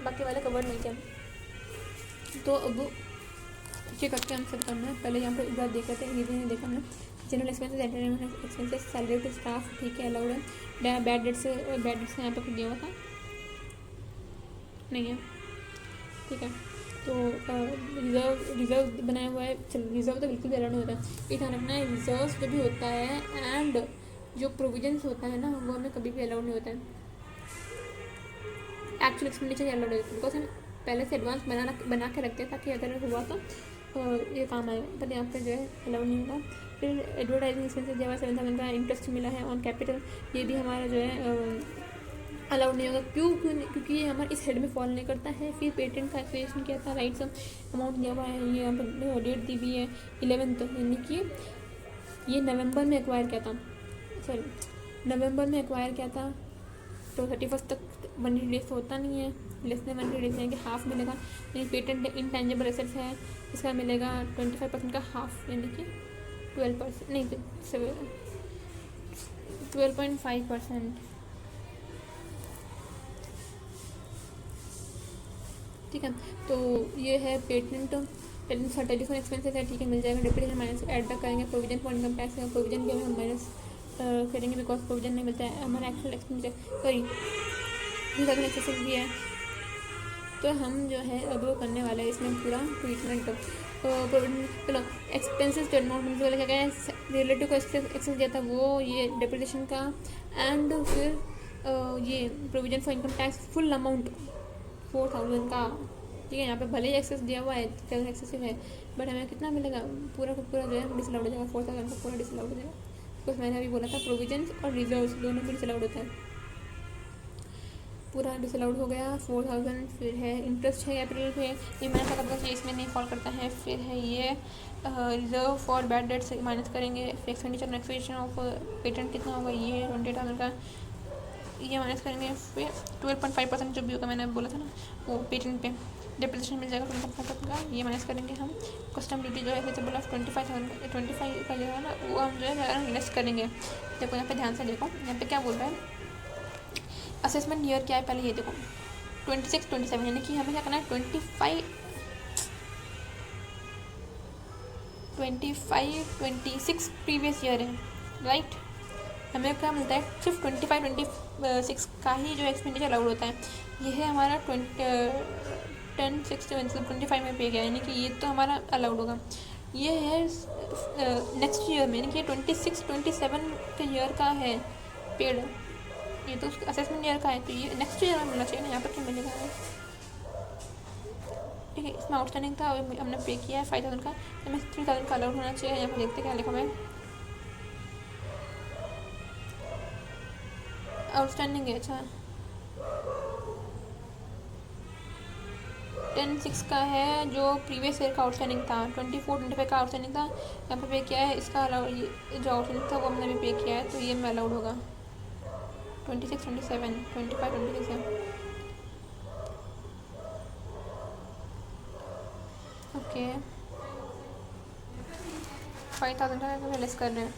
बाकी वाले कवर्ड नहीं थे। तो अब ये करके हम सेट करना है। पहले यहाँ पर एक बार देख रहे थे, ये भी नहीं देखा हमने। General expenses, entertainment expenses, salary to staff, ठीक है, अलाउड है। बैड डेट्स यहाँ पर कुछ दिया हुआ था नहीं है, ठीक है। तो रिजर्व बनाया हुआ है, चलो रिजर्व तो बिल्कुल भी अलाउड नहीं होता है, ये ध्यान रखना है। रिजर्व जो भी होता है एंड जो प्रोविजंस होता है ना, वो हमें कभी भी अलाउड नहीं होता है। एक्चुअल एक्सपेंडिचर अलाउड होता है, बिकॉज हम पहले से एडवांस बना के रखते हैं ताकि अगर हुआ तो ये काम आए, पर यहाँ पे जो है अलाउड नहीं होगा। फिर एडवर्टाइजिंग एक्सपेंसेस जब 7,000 का इंटरेस्ट मिला है ऑन कैपिटल, ये भी हमारा जो है अलाउड नहीं होगा। क्योंकि ये हमारे इस हेड में फॉल नहीं करता है। फिर पेटेंट का एक्विजिशन किया था, राइट्स अमाउंट दिया हुआ है, ये यहाँ पर डेट दी हुई है 11th, यानी कि ये नवंबर में एक्वायर किया था, सॉरी नवंबर में एक्वायर किया था। तो 31 तक 100 डेज होता नहीं है, लेस देन 100 डेज है कि हाफ मिलेगा। यानी पेटेंट इंटेंजिबल एसेट्स है, इसका मिलेगा 25% का हाफ, यानी कि 12% नहीं 12.5%, ठीक है। तो ये है पेटेंट का टेलीफोन एक्सपेंसेस है, ठीक है, मिल जाएगा। डिप्रिसिएशन माइनस ऐड तक करेंगे। प्रोविजन फॉर इनकम टैक्स है, प्रोविजन भी हम माइनस करेंगे बिकॉज प्रोविजन नहीं मिलता है, हमारा एक्चुअल एक्सपेंडिचर सॉरी एक्सेसिव भी है। तो हम जो है अब वो करने वाले हैं इसमें पूरा ट्रीटमेंट। चलो एक्सपेंसेस जो नॉट वाले क्या है, रिलेटिव को एक्सेस दिया था वो, ये डिप्रिसिएशन का एंड फिर ये provision for income tax full amount 4,000 का, ठीक है। यहाँ पे भले ही एक्सेस दिया हुआ है, चल एक्सेसिव है, बट हमें कितना मिलेगा, पूरा का पूरा जो है डिसअलाउड हो जाएगा, 4,000 का पूरा डिसअलाउड हो जाएगा। बिकॉज मैंने अभी बोला था प्रोविजंस और रिजर्व्स दोनों भी डिसअलाउड होता है, पूरा डिसअलाउड हो गया 4,000। फिर है इंटरेस्ट है कैपिटल पे, ये मैंने कहा था कि इसमें नहीं फॉल करता है। फिर है ये रिजर्व फॉर बैड डेट से माइनस करेंगे। फिर एक्सपेंडिचर एक्सपेंडिचर ऑफ पेटेंट कितना होगा, ये 20,000 का, ये माइनस करेंगे। फिर 12.5% जो भी होगा, मैंने बोला था ना, वो पेटेंट पे डिप्रिसिएशन मिल जाएगा 12.5% का, ये माइनस करेंगे हम। कस्टम ड्यूटी जो है जैसे बोला 25 का जो है ना, वो हम जो है लेस करेंगे। देखो यहाँ पे ध्यान से देखो, यहाँ पे क्या बोल रहा है, असेसमेंट ईयर क्या है, पहले ये देखो 26-27, यानी कि हमें क्या करना है 25-26 प्रीवियस ईयर है, राइट। हमें क्या मिलता है, सिर्फ 25-26 का ही जो एक्सपेंडिचर अलाउड होता है। ये है हमारा 10-6-25 में पे गया, यानी कि ये तो हमारा अलाउड होगा। ये है नेक्स्ट ईयर में, यानी कि 26-27 के ईयर का है पेड, ये तो उसका असेसमेंट ईयर का है, तो ये नेक्स्ट ईयर में मिलना चाहिए ना, यहाँ पर क्या मिलेगा, ठीक है। इसमें आउटस्टैंडिंग था, हमने पे किया है 5,000 का, तो हमें 3,000 का अलाउड होना चाहिए। यहाँ पर देखते क्या लिखा हुआ है, आउटस्टैंडिंग है, अच्छा 10-6 का है, जो प्रीवियस ईयर का आउटस्टैंडिंग था। 24-25 का आउटस्टैंडिंग था, यहाँ पे किया है, इसका अलाउड जो आउटस्टैंडिंग था वो हमने भी पे किया है, तो ये में अलाउड होगा 26-27 25-26 है, ओके। 5,000 का लेस कर रहे हैं।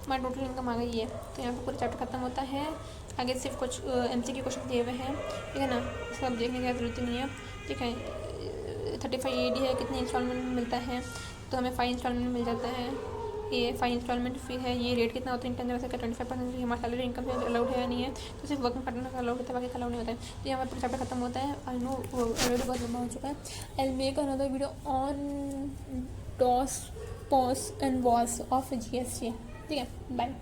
हमारा टोटल इनकम आ गई है, तो यहाँ पे पूरा चैप्टर खत्म होता है। आगे सिर्फ कुछ MCQ क्वेश्चन दिए हुए हैं, ठीक है ना, इसको अब देखने की ज़रूरत नहीं है, ठीक है। 35 AD है, कितने इंस्टॉलमेंट में मिलता है, तो हमें 5 इंस्टॉलमेंट में मिल जाता है, ये 5 इंस्टॉलमेंट। फिर है ये रेट कितना होता है इंटरनल वैसे का 25%, हमारा सैलरी इनकम से अलाउड है या नहीं है, तो सिर्फ वर्किंग पार्टनर का अलाउड होता है, बाकी का अलाउड नहीं होता है। तो यहाँ पर पूरा चैप्टर खत्म होता है। आई नो ऑलरेडी बहुत लंबा हो चुका है। I will make another video on DOS, POS and WOS of GST, ठीक है। बाय।